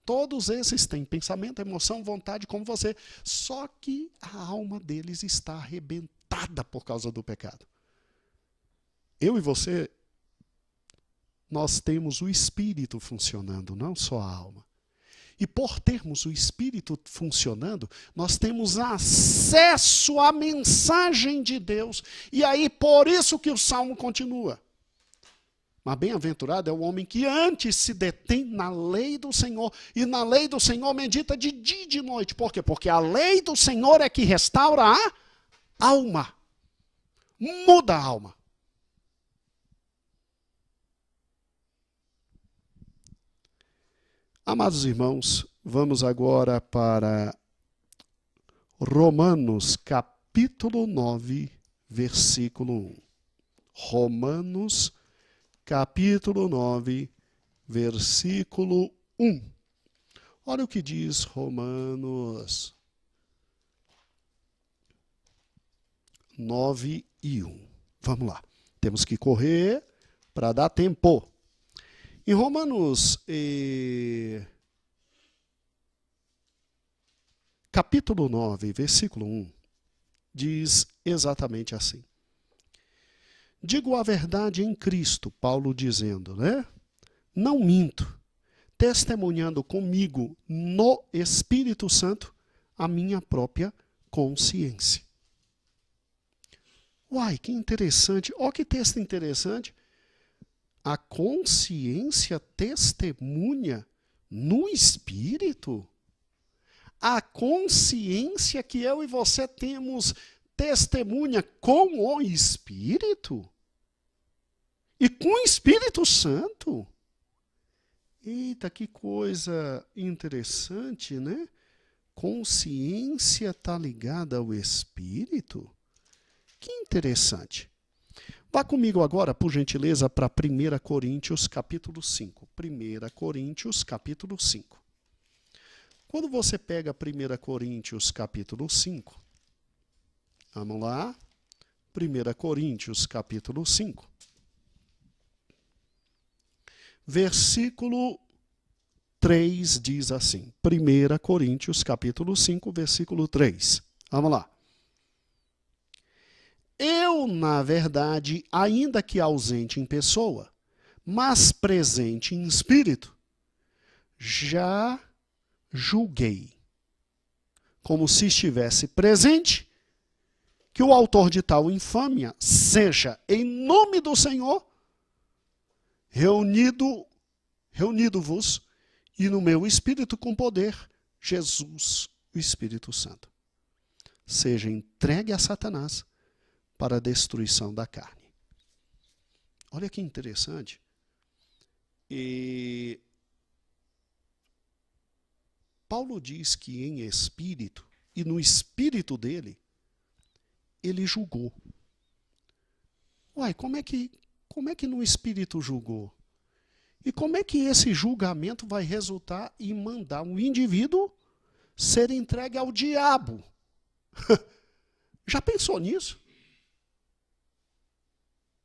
Todos esses têm pensamento, emoção, vontade como você. Só que a alma deles está arrebentada por causa do pecado. Eu e você, nós temos o Espírito funcionando, não só a alma. E por termos o Espírito funcionando, nós temos acesso à mensagem de Deus. E aí, por isso que o Salmo continua. Mas bem-aventurado é o homem que antes se detém na lei do Senhor. E na lei do Senhor medita de dia e de noite. Por quê? Porque a lei do Senhor é que restaura a alma. Muda a alma. Amados irmãos, vamos agora para Romanos capítulo 9, versículo 1. Romanos capítulo 9, versículo 1. Olha o que diz Romanos 9 e 1. Vamos lá. Temos que correr para dar tempo. Em Romanos capítulo 9, versículo 1, diz exatamente assim. Digo a verdade em Cristo, Paulo dizendo, né? Não minto, testemunhando comigo no Espírito Santo a minha própria consciência. Uai, que interessante. Olha que texto interessante. A consciência testemunha no Espírito. A consciência que eu e você temos testemunha com o Espírito. E com o Espírito Santo. Eita, que coisa interessante, né? Consciência está ligada ao Espírito. Que interessante. Vá comigo agora, por gentileza, para 1 Coríntios, capítulo 5. 1 Coríntios, capítulo 5. Quando você pega 1 Coríntios, capítulo 5, vamos lá, 1 Coríntios, capítulo 5, versículo 3 diz assim, 1 Coríntios, capítulo 5, versículo 3. Vamos lá. Eu, na verdade, ainda que ausente em pessoa, mas presente em espírito, já julguei, como se estivesse presente, que o autor de tal infâmia seja, em nome do Senhor, reunido-vos, e no meu espírito com poder, Jesus, o Espírito Santo, seja entregue a Satanás, para a destruição da carne. Olha que interessante. E Paulo diz que em espírito, e no espírito dele, ele julgou. Uai, como é que no espírito julgou? E como é que esse julgamento vai resultar em mandar um indivíduo ser entregue ao diabo? Já pensou nisso?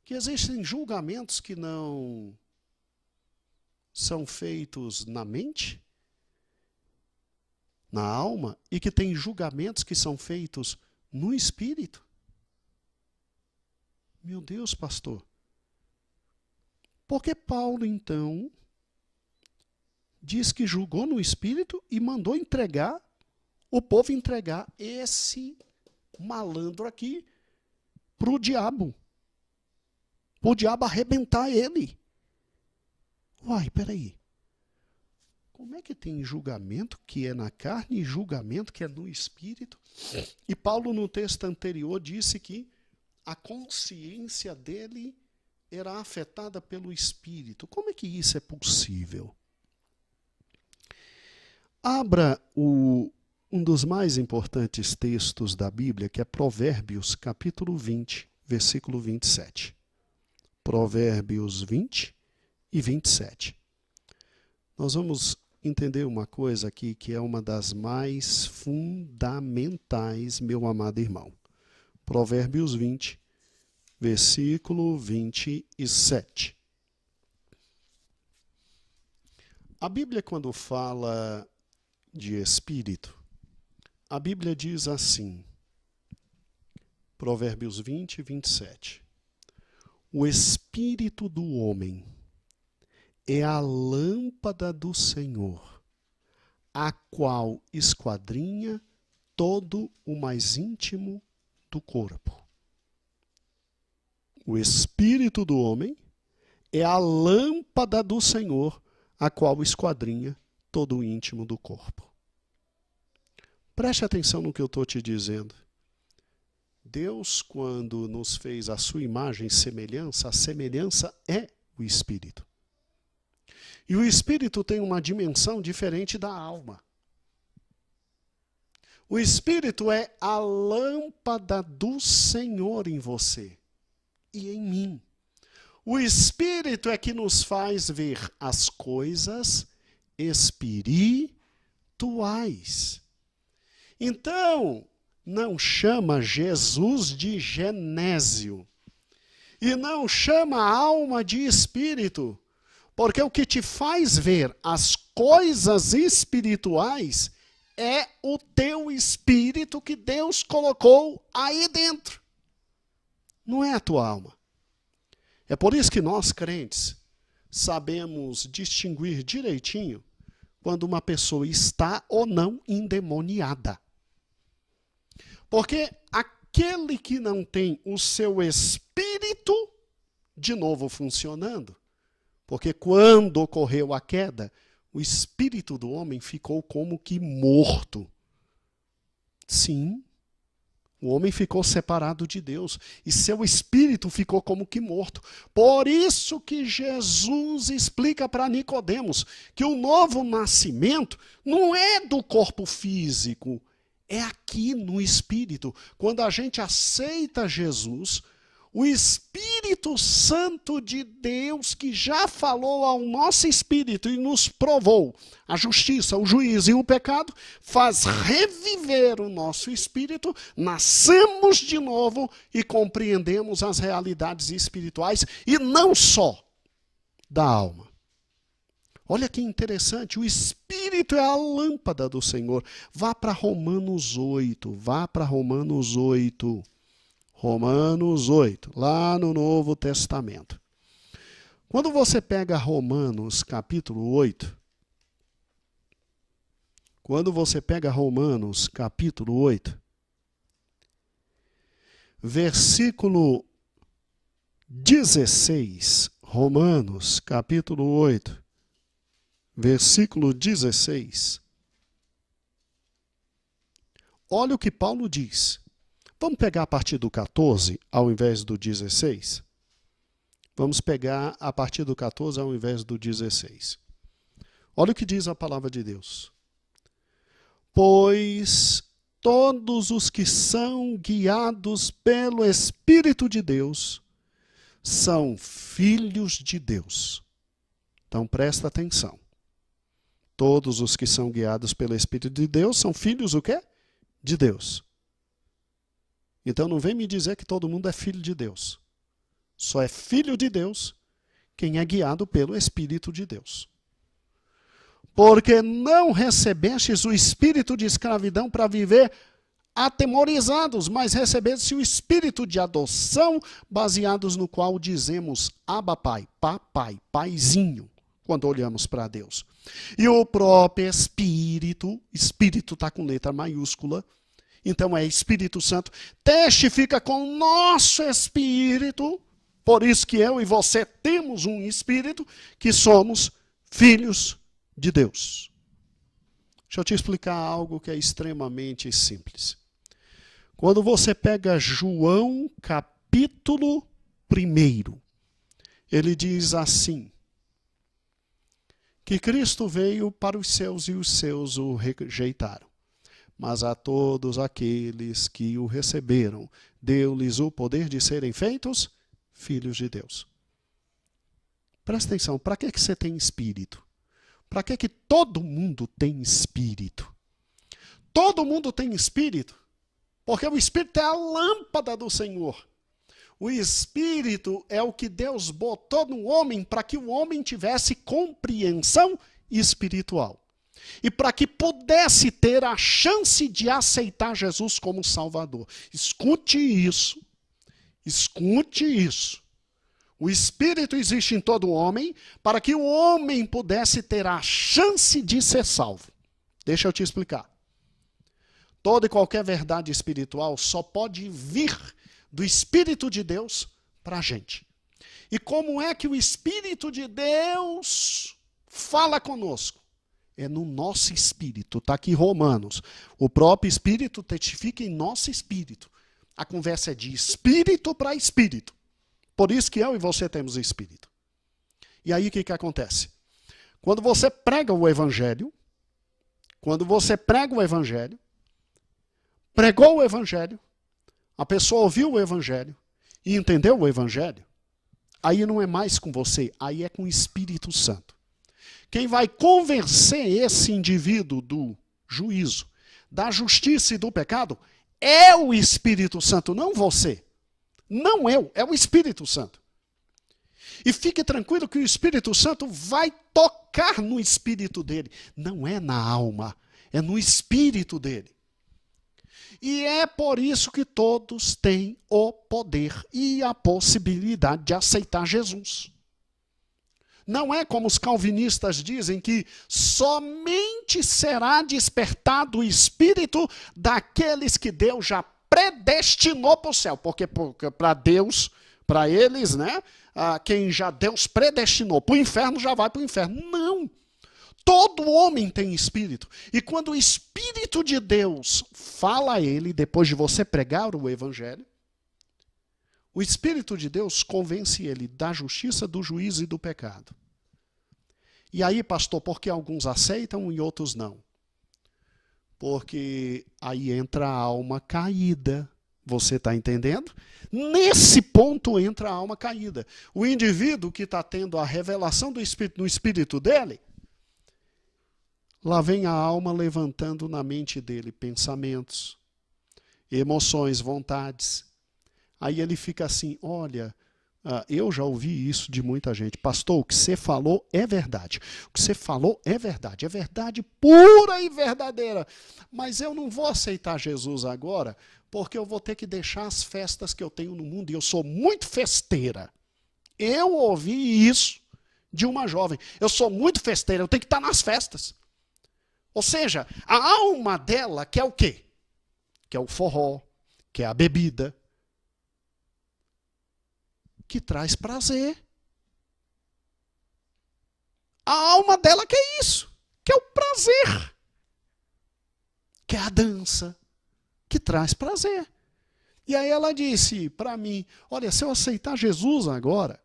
Que existem julgamentos que não são feitos na mente, na alma, e que tem julgamentos que são feitos no espírito. Meu Deus, pastor. Porque Paulo, então, diz que julgou no espírito e mandou entregar, o povo entregar esse malandro aqui para o diabo. Para o diabo arrebentar ele. Uai, peraí. Como é que tem julgamento que é na carne e julgamento que é no espírito? E Paulo, no texto anterior, disse que a consciência dele era afetada pelo espírito. Como é que isso é possível? Abra um dos mais importantes textos da Bíblia, que é Provérbios, capítulo 20, versículo 27. Provérbios 20 e 27. Nós vamos entender uma coisa aqui que é uma das mais fundamentais, meu amado irmão. Provérbios 20, versículo 27. A Bíblia, quando fala de espírito, a Bíblia diz assim, Provérbios 20, 27. O espírito do homem é a lâmpada do Senhor, a qual esquadrinha todo o mais íntimo do corpo. O espírito do homem é a lâmpada do Senhor, a qual esquadrinha todo o íntimo do corpo. Preste atenção no que eu estou te dizendo. Deus, quando nos fez a sua imagem e semelhança, a semelhança é o Espírito. E o Espírito tem uma dimensão diferente da alma. O Espírito é a lâmpada do Senhor em você e em mim. O Espírito é que nos faz ver as coisas espirituais. Então, não chama Jesus de Genésio. E não chama a alma de espírito. Porque o que te faz ver as coisas espirituais é o teu espírito que Deus colocou aí dentro. Não é a tua alma. É por isso que nós, crentes, sabemos distinguir direitinho quando uma pessoa está ou não endemoniada. Porque aquele que não tem o seu espírito de novo funcionando, porque quando ocorreu a queda, o espírito do homem ficou como que morto. Sim, o homem ficou separado de Deus e seu espírito ficou como que morto. Por isso que Jesus explica para Nicodemos que o novo nascimento não é do corpo físico, é aqui no espírito. Quando a gente aceita Jesus, o Espírito Santo de Deus, que já falou ao nosso espírito e nos provou a justiça, o juízo e o pecado, faz reviver o nosso espírito, nascemos de novo e compreendemos as realidades espirituais e não só da alma. Olha que interessante, o Espírito é a lâmpada do Senhor. Vá para Romanos 8, vá para Romanos 8. Romanos 8, lá no Novo Testamento. Quando você pega Romanos capítulo 8, versículo 16, Romanos capítulo 8, versículo 16, olha o que Paulo diz. Vamos pegar a partir do 14 ao invés do 16? Vamos pegar a partir do 14 ao invés do 16. Olha o que diz a palavra de Deus. Pois todos os que são guiados pelo Espírito de Deus são filhos de Deus. Então presta atenção. Todos os que são guiados pelo Espírito de Deus são filhos o quê? De Deus. Então não vem me dizer que todo mundo é filho de Deus. Só é filho de Deus quem é guiado pelo Espírito de Deus. Porque não recebestes o espírito de escravidão para viver atemorizados, mas recebeste o espírito de adoção, baseados no qual dizemos Abba Pai, papai, paizinho, quando olhamos para Deus. E o próprio Espírito está com letra maiúscula, então é Espírito Santo, testifica com o nosso espírito, por isso que eu e você temos um espírito, que somos filhos de Deus. Deixa eu te explicar algo que é extremamente simples. Quando você pega João capítulo 1, ele diz assim, que Cristo veio para os seus e os seus o rejeitaram. Mas a todos aqueles que o receberam, deu-lhes o poder de serem feitos filhos de Deus. Presta atenção, para que você tem espírito? Para que todo mundo tem espírito? Todo mundo tem espírito, porque o espírito é a lâmpada do Senhor. O espírito é o que Deus botou no homem para que o homem tivesse compreensão espiritual. E para que pudesse ter a chance de aceitar Jesus como Salvador. Escute isso. Escute isso. O Espírito existe em todo homem para que o homem pudesse ter a chance de ser salvo. Deixa eu te explicar. Toda e qualquer verdade espiritual só pode vir do Espírito de Deus para a gente. E como é que o Espírito de Deus fala conosco? É no nosso espírito. Está aqui Romanos. O próprio Espírito testifica em nosso espírito. A conversa é de espírito para espírito. Por isso que eu e você temos espírito. E aí o que acontece? Quando você prega o evangelho, pregou o evangelho, a pessoa ouviu o evangelho e entendeu o evangelho, aí não é mais com você, aí é com o Espírito Santo. Quem vai convencer esse indivíduo do juízo, da justiça e do pecado, é o Espírito Santo, não você. Não eu, é o Espírito Santo. E fique tranquilo que o Espírito Santo vai tocar no espírito dele. Não é na alma, é no espírito dele. E é por isso que todos têm o poder e a possibilidade de aceitar Jesus. Não é como os calvinistas dizem que somente será despertado o espírito daqueles que Deus já predestinou para o céu. Porque para Deus, para eles, né, quem já Deus predestinou para o inferno já vai para o inferno. Não! Todo homem tem espírito. E quando o Espírito de Deus fala a ele, depois de você pregar o evangelho, o Espírito de Deus convence ele da justiça, do juízo e do pecado. E aí, pastor, por que alguns aceitam e outros não? Porque aí entra a alma caída. Você está entendendo? Nesse ponto entra a alma caída. O indivíduo que está tendo a revelação do Espírito no espírito dele, lá vem a alma levantando na mente dele pensamentos, emoções, vontades. Aí ele fica assim, olha, eu já ouvi isso de muita gente. Pastor, o que você falou é verdade. O que você falou é verdade pura e verdadeira. Mas eu não vou aceitar Jesus agora, porque eu vou ter que deixar as festas que eu tenho no mundo, e eu sou muito festeira. Eu ouvi isso de uma jovem. Eu sou muito festeira, eu tenho que estar nas festas. Ou seja, a alma dela quer o quê? Quer o forró, quer a bebida, que traz prazer. A alma dela quer isso, quer o prazer. Quer a dança, que traz prazer. E aí ela disse para mim, olha, se eu aceitar Jesus agora,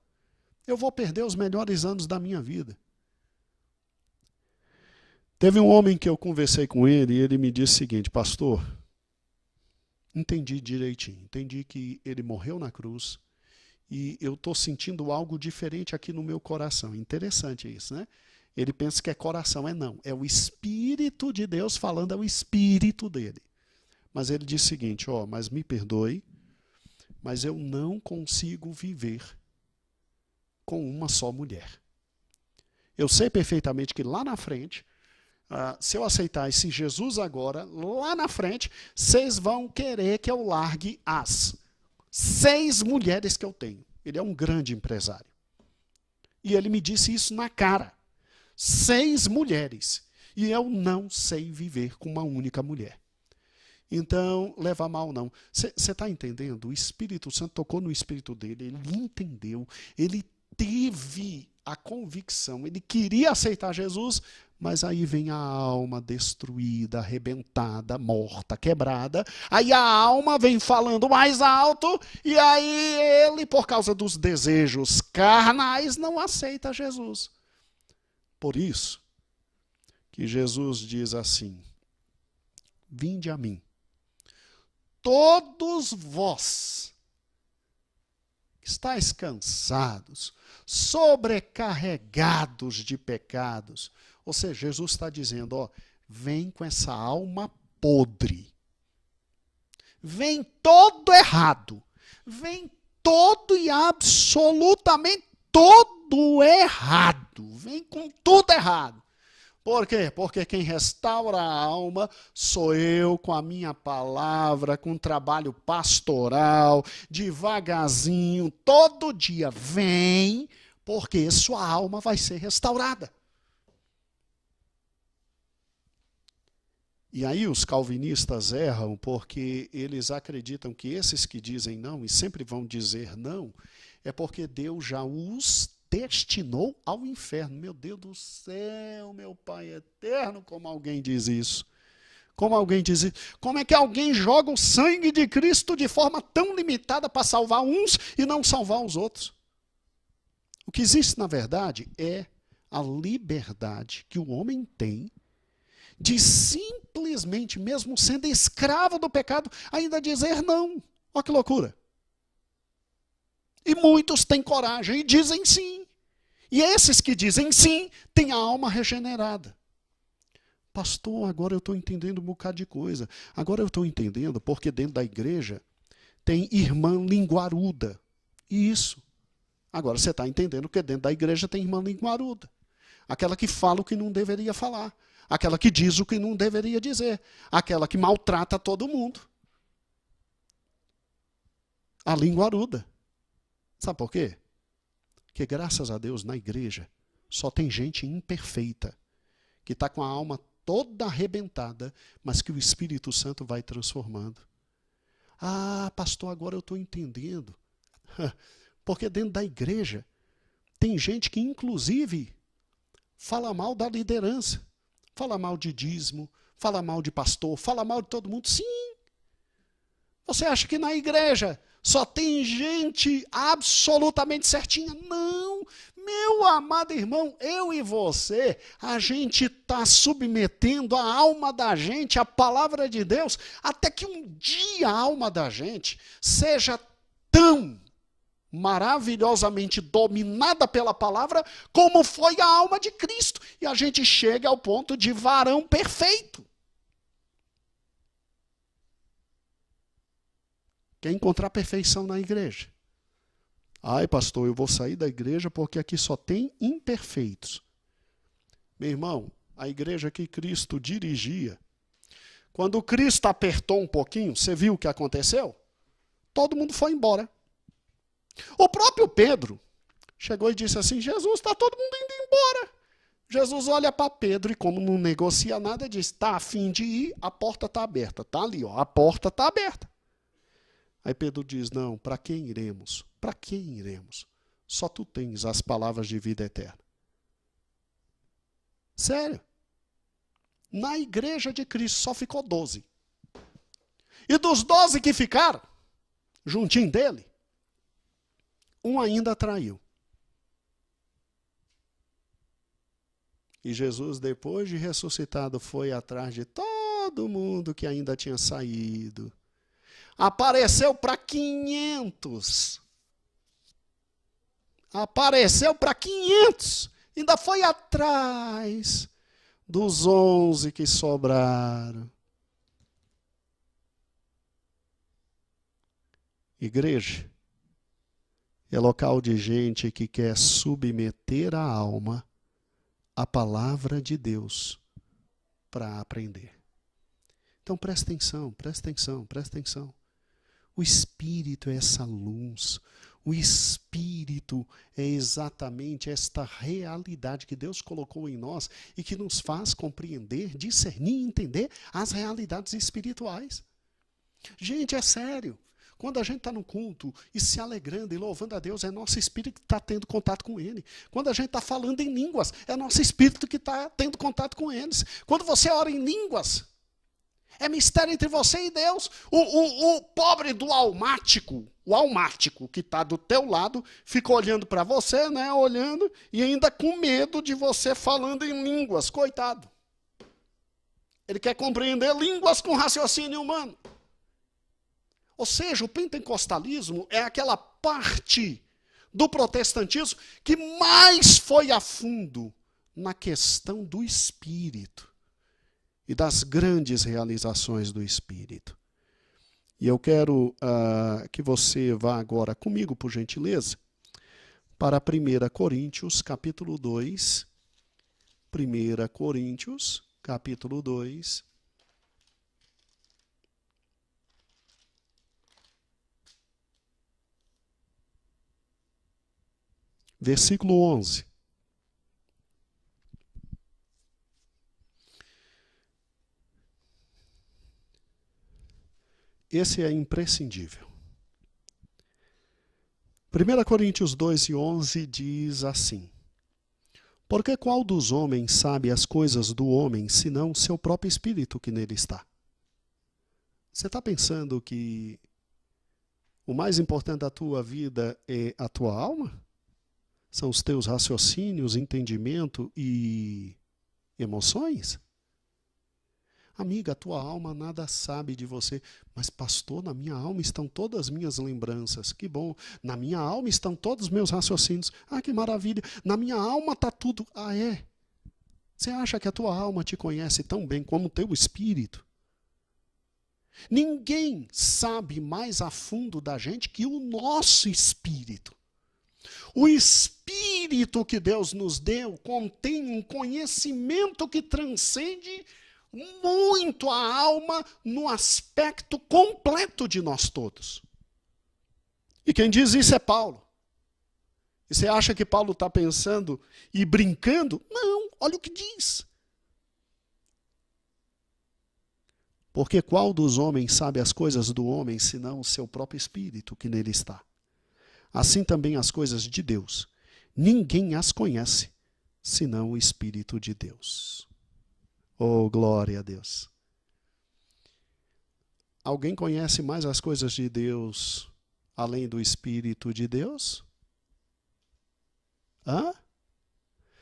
eu vou perder os melhores anos da minha vida. Teve um homem que eu conversei com ele e ele me disse o seguinte, pastor, entendi direitinho, entendi que ele morreu na cruz e eu estou sentindo algo diferente aqui no meu coração. Interessante isso, né? Ele pensa que é coração, não. É o Espírito de Deus falando, é o Espírito dele. Mas ele disse o seguinte, mas me perdoe, mas eu não consigo viver com uma só mulher. Eu sei perfeitamente que lá na frente, se eu aceitar esse Jesus agora, lá na frente, vocês vão querer que eu largue as 6 mulheres que eu tenho. Ele é um grande empresário. E ele me disse isso na cara. 6 mulheres. E eu não sei viver com uma única mulher. Então, leva a mal não. Você está entendendo? O Espírito Santo tocou no espírito dele, ele entendeu, ele teve a convicção, ele queria aceitar Jesus, mas aí vem a alma destruída, arrebentada, morta, quebrada. Aí a alma vem falando mais alto e aí ele, por causa dos desejos carnais, não aceita Jesus. Por isso que Jesus diz assim, vinde a mim, todos vós que estáis cansados, sobrecarregados de pecados. Ou seja, Jesus está dizendo, vem com essa alma podre. Vem todo errado. Vem todo e absolutamente todo errado. Vem com tudo errado. Por quê? Porque quem restaura a alma sou eu, com a minha palavra, com trabalho pastoral, devagarzinho, todo dia. Vem, porque sua alma vai ser restaurada. E aí os calvinistas erram porque eles acreditam que esses que dizem não e sempre vão dizer não, é porque Deus já os destinou ao inferno. Meu Deus do céu, meu Pai eterno, como alguém diz isso. Como é que alguém joga o sangue de Cristo de forma tão limitada para salvar uns e não salvar os outros? O que existe, na verdade, é a liberdade que o homem tem de simplesmente, mesmo sendo escravo do pecado, ainda dizer não. Olha que loucura. E muitos têm coragem e dizem sim. E esses que dizem sim, têm a alma regenerada. Pastor, agora eu estou entendendo um bocado de coisa. Agora eu estou entendendo porque dentro da igreja tem irmã linguaruda. Isso. Agora você está entendendo que dentro da igreja tem irmã linguaruda. Aquela que fala o que não deveria falar. Aquela que diz o que não deveria dizer. Aquela que maltrata todo mundo. A linguaruda. Sabe por quê? Porque graças a Deus na igreja só tem gente imperfeita. Que está com a alma toda arrebentada, mas que o Espírito Santo vai transformando. Ah, pastor, agora eu estou entendendo. Porque dentro da igreja tem gente que, inclusive, fala mal da liderança. Fala mal de dízimo, fala mal de pastor, fala mal de todo mundo. Sim. Você acha que na igreja só tem gente absolutamente certinha? Não. Meu amado irmão, eu e você, a gente está submetendo a alma da gente à palavra de Deus, até que um dia a alma da gente seja tão maravilhosamente dominada pela palavra, como foi a alma de Cristo. E a gente chega ao ponto de varão perfeito. Quer encontrar perfeição na igreja? Ai, pastor, eu vou sair da igreja porque aqui só tem imperfeitos. Meu irmão, a igreja que Cristo dirigia, quando Cristo apertou um pouquinho, você viu o que aconteceu? Todo mundo foi embora. O próprio Pedro chegou e disse assim, Jesus, está todo mundo indo embora. Jesus olha para Pedro e como não negocia nada, diz, está a fim de ir, a porta está aberta. Está ali, ó, a porta está aberta. Aí Pedro diz, não, para quem iremos? Para quem iremos? Só tu tens as palavras de vida eterna. Sério. Na igreja de Cristo só ficou 12. E dos 12 que ficaram, juntinho dele, um ainda traiu. E Jesus, depois de ressuscitado, foi atrás de todo mundo que ainda tinha saído. Apareceu para 500. Apareceu para 500. Ainda foi atrás dos 11 que sobraram. Igreja é local de gente que quer submeter a alma à palavra de Deus para aprender. Então presta atenção, presta atenção, presta atenção. O Espírito é essa luz. O Espírito é exatamente esta realidade que Deus colocou em nós e que nos faz compreender, discernir e entender as realidades espirituais. Gente, é sério. Quando a gente está no culto e se alegrando e louvando a Deus, é nosso espírito que está tendo contato com Ele. Quando a gente está falando em línguas, é nosso espírito que está tendo contato com eles. Quando você ora em línguas, é mistério entre você e Deus. O pobre do almático, o almático que está do teu lado, fica olhando para você, né, olhando, e ainda com medo de você falando em línguas. Coitado. Ele quer compreender línguas com raciocínio humano. Ou seja, o pentecostalismo é aquela parte do protestantismo que mais foi a fundo na questão do Espírito e das grandes realizações do Espírito. E eu quero que você vá agora comigo, por gentileza, para 1 Coríntios, capítulo 2. 1 Coríntios, capítulo 2. Versículo 11. Esse é imprescindível. 1 Coríntios 2 e 11 diz assim: Porque qual dos homens sabe as coisas do homem, senão seu próprio espírito que nele está? Você está pensando que o mais importante da tua vida é a tua alma? São os teus raciocínios, entendimento e emoções? Amiga, a tua alma nada sabe de você. Mas pastor, na minha alma estão todas as minhas lembranças. Que bom. Na minha alma estão todos os meus raciocínios. Ah, que maravilha. Na minha alma está tudo. Ah, é? Você acha que a tua alma te conhece tão bem como o teu espírito? Ninguém sabe mais a fundo da gente que o nosso espírito. O espírito que Deus nos deu contém um conhecimento que transcende muito a alma no aspecto completo de nós todos. E quem diz isso é Paulo. E você acha que Paulo está pensando e brincando? Não, olha o que diz. Porque qual dos homens sabe as coisas do homem, senão o seu próprio espírito que nele está? Assim também as coisas de Deus. Ninguém as conhece, senão o Espírito de Deus. Oh, glória a Deus. Alguém conhece mais as coisas de Deus além do Espírito de Deus? Hã?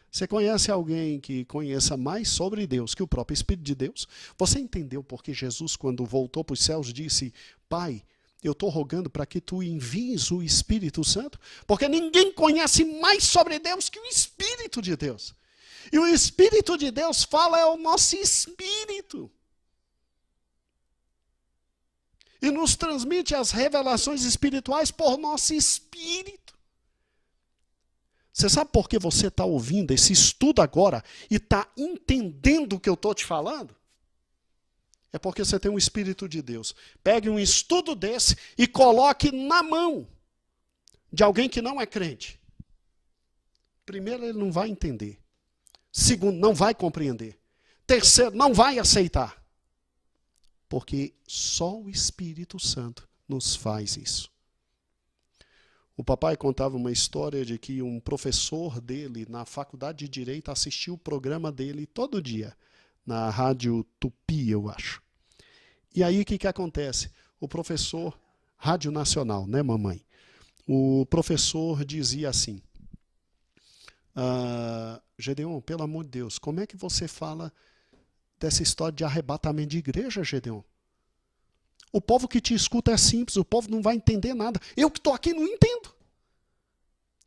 Você conhece alguém que conheça mais sobre Deus que o próprio Espírito de Deus? Você entendeu porque Jesus, quando voltou para os céus, disse: Pai, eu estou rogando para que tu envies o Espírito Santo? Porque ninguém conhece mais sobre Deus que o Espírito de Deus. E o Espírito de Deus fala é o nosso espírito. E nos transmite as revelações espirituais por nosso espírito. Você sabe por que você está ouvindo esse estudo agora e está entendendo o que eu estou te falando? É porque você tem um Espírito de Deus. Pegue um estudo desse e coloque na mão de alguém que não é crente. Primeiro, ele não vai entender. Segundo, não vai compreender. Terceiro, não vai aceitar. Porque só o Espírito Santo nos faz isso. O papai contava uma história de que um professor dele, na faculdade de Direito, assistiu o programa dele todo dia, na Rádio Tupi, eu acho. E aí, o que acontece? O professor, Rádio Nacional, né, mamãe? O professor dizia assim: Gedeon, pelo amor de Deus, como é que você fala dessa história de arrebatamento de igreja, Gedeon? O povo que te escuta é simples, o povo não vai entender nada. Eu que estou aqui não entendo.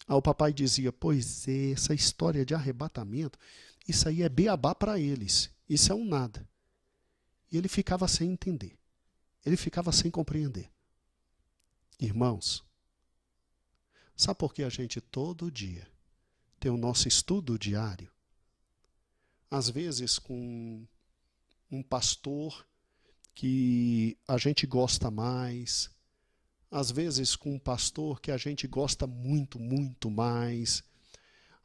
Aí o papai dizia: pois é, essa história de arrebatamento, isso aí é beabá para eles. Isso é um nada. E ele ficava sem entender. Ele ficava sem compreender. Irmãos, sabe por que a gente todo dia tem o nosso estudo diário? Às vezes com um pastor que a gente gosta mais, às vezes com um pastor que a gente gosta muito, muito mais,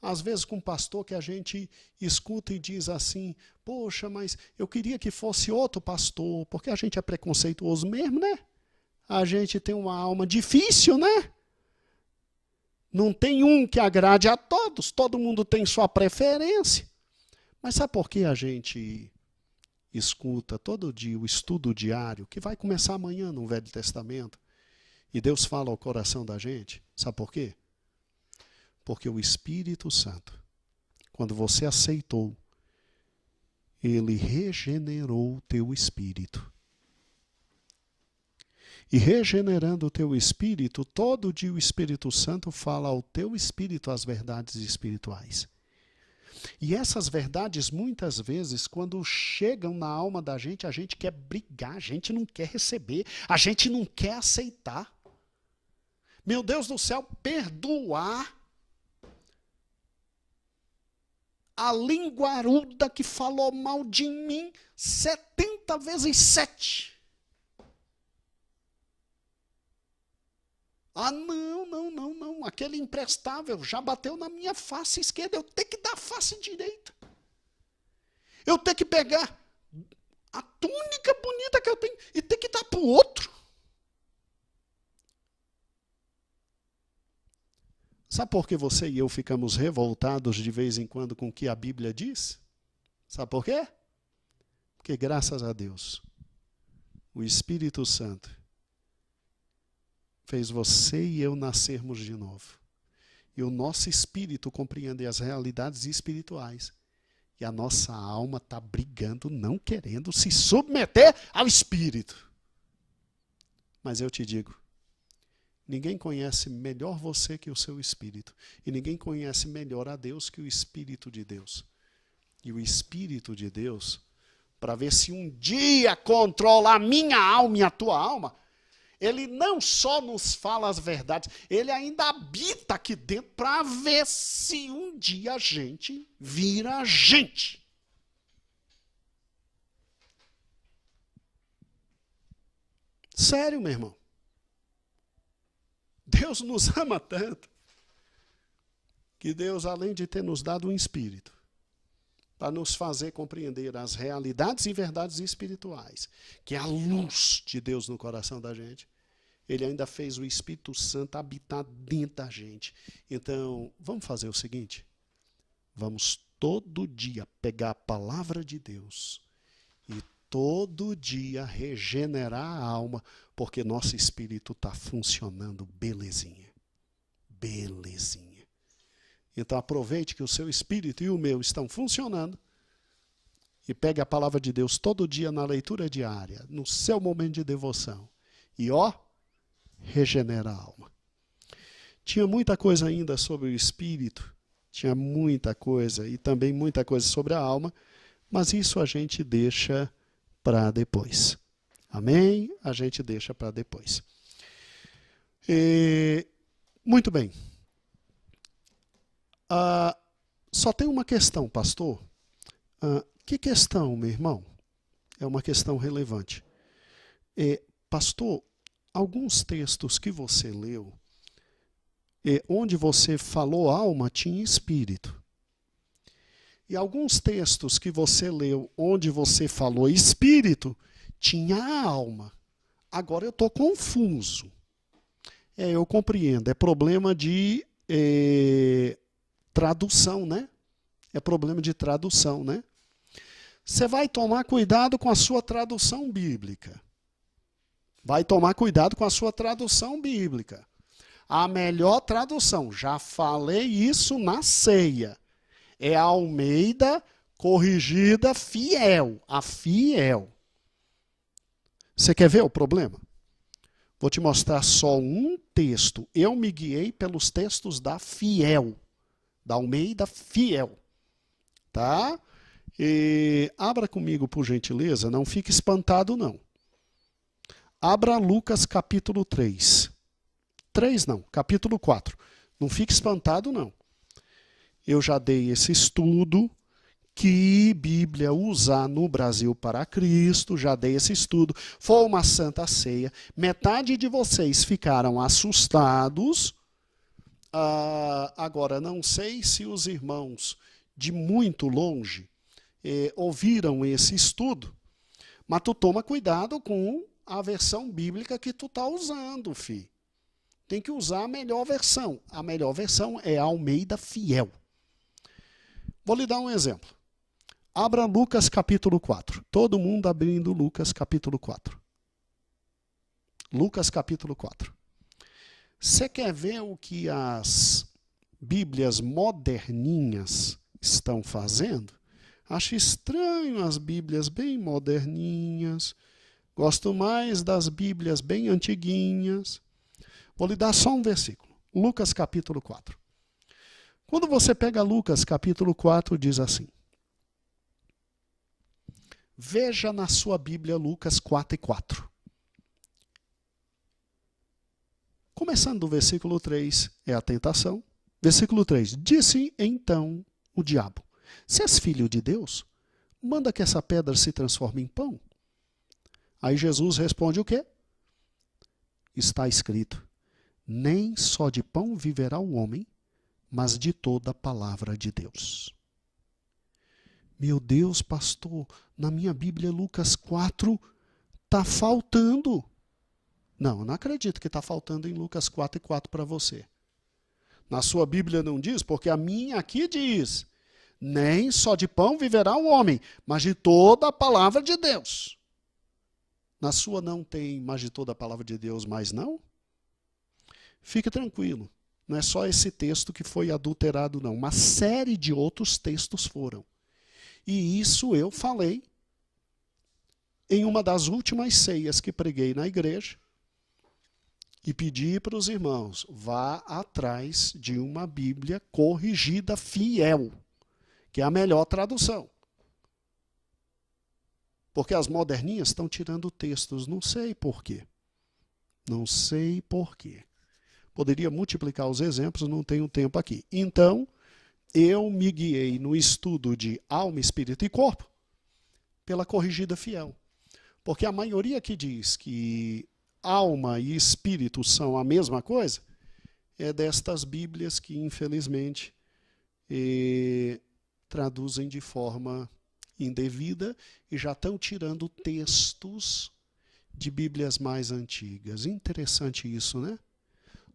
às vezes com um pastor que a gente escuta e diz assim: poxa, mas eu queria que fosse outro pastor, porque a gente é preconceituoso mesmo, né? A gente tem uma alma difícil, né? Não tem um que agrade a todos, todo mundo tem sua preferência. Mas sabe por que a gente escuta todo dia o estudo diário, que vai começar amanhã no Velho Testamento, e Deus fala ao coração da gente? Sabe por quê? Porque o Espírito Santo, quando você aceitou, ele regenerou o teu espírito. E regenerando o teu espírito, todo dia o Espírito Santo fala ao teu espírito as verdades espirituais. E essas verdades, muitas vezes, quando chegam na alma da gente, a gente quer brigar, a gente não quer receber, a gente não quer aceitar. Meu Deus do céu, perdoar a linguaruda que falou mal de mim 70 vezes 7. Ah, não. Aquele imprestável já bateu na minha face esquerda. Eu tenho que dar a face direita. Eu tenho que pegar a túnica bonita que eu tenho e ter que dar para o outro. Sabe por que você e eu ficamos revoltados de vez em quando com o que a Bíblia diz? Sabe por quê? Porque graças a Deus, o Espírito Santo fez você e eu nascermos de novo. E o nosso espírito compreende as realidades espirituais. E a nossa alma está brigando, não querendo se submeter ao Espírito. Mas eu te digo, ninguém conhece melhor você que o seu Espírito. E ninguém conhece melhor a Deus que o Espírito de Deus. E o Espírito de Deus, para ver se um dia controla a minha alma e a tua alma, ele não só nos fala as verdades, ele ainda habita aqui dentro para ver se um dia a gente vira gente. Sério, meu irmão. Deus nos ama tanto que Deus, além de ter nos dado um espírito para nos fazer compreender as realidades e verdades espirituais, que é a luz de Deus no coração da gente, ele ainda fez o Espírito Santo habitar dentro da gente. Então, vamos fazer o seguinte, vamos todo dia pegar a palavra de Deus e todo dia regenerar a alma, porque nosso espírito está funcionando belezinha. Belezinha. Então aproveite que o seu espírito e o meu estão funcionando e pegue a palavra de Deus todo dia na leitura diária, no seu momento de devoção. E regenera a alma. Tinha muita coisa ainda sobre o espírito, tinha muita coisa e também muita coisa sobre a alma, mas isso a gente deixa para depois. Amém? A gente deixa para depois. Muito bem. Só tem uma questão, pastor. Que questão, meu irmão? É uma questão relevante. Pastor, alguns textos que você leu, onde você falou alma, tinha espírito. E alguns textos que você leu, onde você falou espírito, tinha alma. Agora eu estou confuso. Eu compreendo. É problema de tradução, né? É problema de tradução, né? Você vai tomar cuidado com a sua tradução bíblica. Vai tomar cuidado com a sua tradução bíblica. A melhor tradução, já falei isso na ceia, é a Almeida Corrigida Fiel, a Fiel. Você quer ver o problema? Vou te mostrar só um texto. Eu me guiei pelos textos da Fiel, da Almeida Fiel. Tá? Abra comigo, por gentileza, não fique espantado, não. Abra Lucas capítulo 3. 3 não, capítulo 4. Não fique espantado, não. Eu já dei esse estudo, que Bíblia usar no Brasil para Cristo, já dei esse estudo. Foi uma santa ceia. Metade de vocês ficaram assustados. Agora, não sei se os irmãos de muito longe ouviram esse estudo, mas tu toma cuidado com a versão bíblica que tu está usando, filho. Tem que usar a melhor versão. A melhor versão é a Almeida Fiel. Vou lhe dar um exemplo. Abra Lucas capítulo 4. Todo mundo abrindo Lucas capítulo 4. Lucas capítulo 4. Você quer ver o que as Bíblias moderninhas estão fazendo? Acho estranho as Bíblias bem moderninhas. Gosto mais das Bíblias bem antiguinhas. Vou lhe dar só um versículo. Lucas capítulo 4. Quando você pega Lucas capítulo 4, diz assim. Veja na sua Bíblia Lucas 4:4. Começando do versículo 3, é a tentação. Versículo 3. Disse então o diabo: se és filho de Deus, manda que essa pedra se transforme em pão. Aí Jesus responde o quê? Está escrito: nem só de pão viverá o homem, mas de toda a palavra de Deus. Meu Deus, pastor, na minha Bíblia, Lucas 4, está faltando. Não, eu não acredito que está faltando em Lucas 4:4 para você. Na sua Bíblia não diz, porque a minha aqui diz: nem só de pão viverá o homem, mas de toda a palavra de Deus. Na sua não tem mais de toda a palavra de Deus, mas não? Fique tranquilo, não é só esse texto que foi adulterado, não. Uma série de outros textos foram. E isso eu falei em uma das últimas ceias que preguei na igreja e pedi para os irmãos: vá atrás de uma Bíblia corrigida fiel, que é a melhor tradução. Porque as moderninhas estão tirando textos, não sei por quê. Não sei por quê. Poderia multiplicar os exemplos, não tenho tempo aqui. Então, eu me guiei no estudo de alma, espírito e corpo pela corrigida fiel. Porque a maioria que diz que alma e espírito são a mesma coisa é destas Bíblias que, infelizmente, traduzem de forma indevida e já estão tirando textos de Bíblias mais antigas. Interessante isso, né?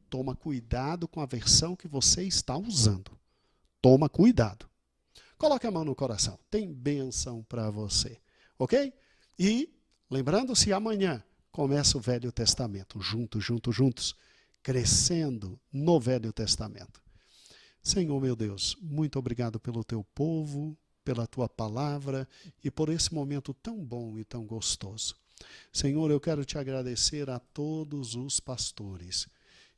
Toma cuidado com a versão que você está usando. Toma cuidado. Coloque a mão no coração. Tem bênção para você. Ok? E, lembrando-se, amanhã começa o Velho Testamento. Juntos, crescendo no Velho Testamento. Senhor, meu Deus, muito obrigado pelo teu povo, pela tua palavra e por esse momento tão bom e tão gostoso. Senhor, eu quero te agradecer a todos os pastores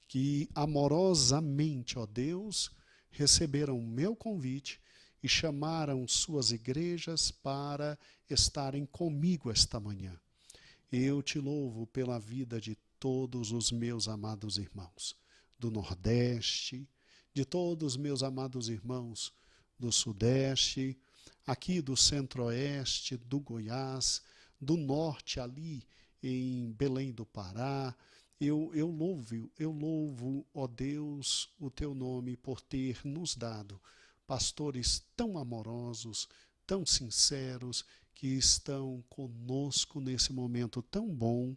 que amorosamente, ó Deus, receberam o meu convite e chamaram suas igrejas para estarem comigo esta manhã. Eu te louvo pela vida de todos os meus amados irmãos do Nordeste, de todos os meus amados irmãos do Sudeste, aqui do Centro-Oeste, do Goiás, do Norte ali em Belém do Pará. Eu louvo, ó Deus, o teu nome por ter nos dado pastores tão amorosos, tão sinceros, que estão conosco nesse momento tão bom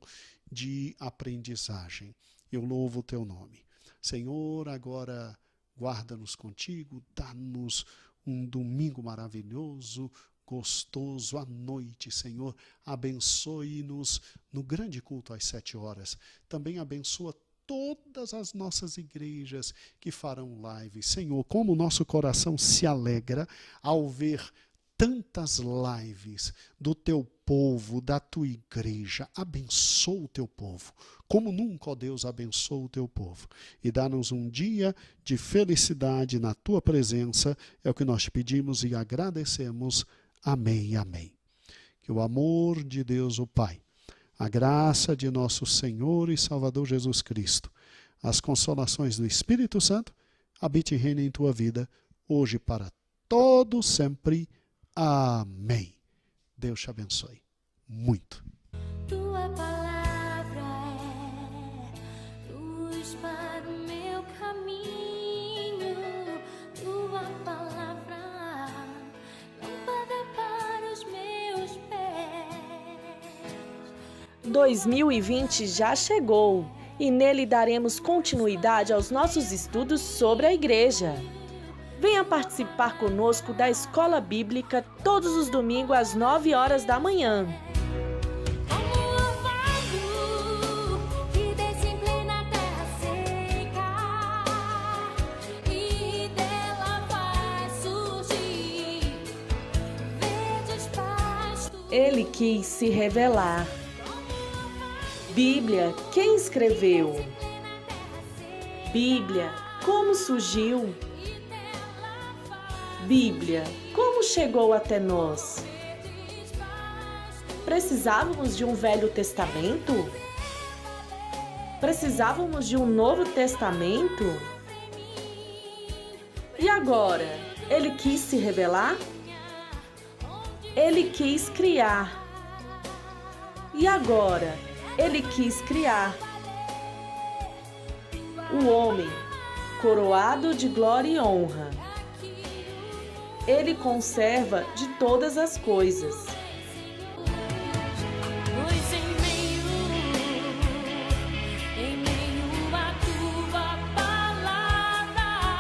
de aprendizagem. Eu louvo o teu nome. Senhor, agora guarda-nos contigo, dá-nos um domingo maravilhoso, gostoso à noite, Senhor. Abençoe-nos no grande culto às 7 horas. Também abençoa todas as nossas igrejas que farão lives. Senhor, como o nosso coração se alegra ao ver tantas lives do teu povo, da tua igreja. Abençoa o teu povo. Como nunca, ó Deus, abençoa o teu povo. E dá-nos um dia de felicidade na tua presença. É o que nós te pedimos e agradecemos. Amém, amém. Que o amor de Deus, o Pai, a graça de nosso Senhor e Salvador Jesus Cristo, as consolações do Espírito Santo, habite e reine em tua vida, hoje e para todo sempre. Amém. Deus te abençoe muito. Tua palavra é luz para o meu caminho. Tua palavra, lâmpada para os meus pés. 2020 já chegou e nele daremos continuidade aos nossos estudos sobre a igreja. Venha participar conosco da Escola Bíblica todos os domingos às 9 horas da manhã. Como o orvalho que desce em plena terra seca, e dela vai surgir verdes pastos. Ele quis se revelar. Bíblia, quem escreveu? Bíblia, como surgiu? Bíblia, como chegou até nós? Precisávamos de um Velho Testamento? Precisávamos de um Novo Testamento? E agora, ele quis se revelar? Ele quis criar. E agora, ele quis criar. O homem, coroado de glória e honra. Ele conserva de todas as coisas. Pois em meio à tua palavra,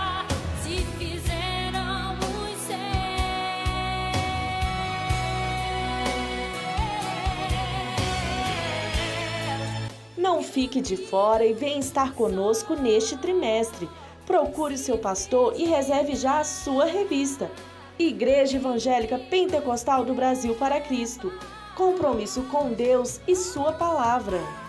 fique de fora e venha estar conosco neste trimestre. Procure o seu pastor e reserve já a sua revista. Igreja Evangélica Pentecostal do Brasil para Cristo. Compromisso com Deus e sua palavra.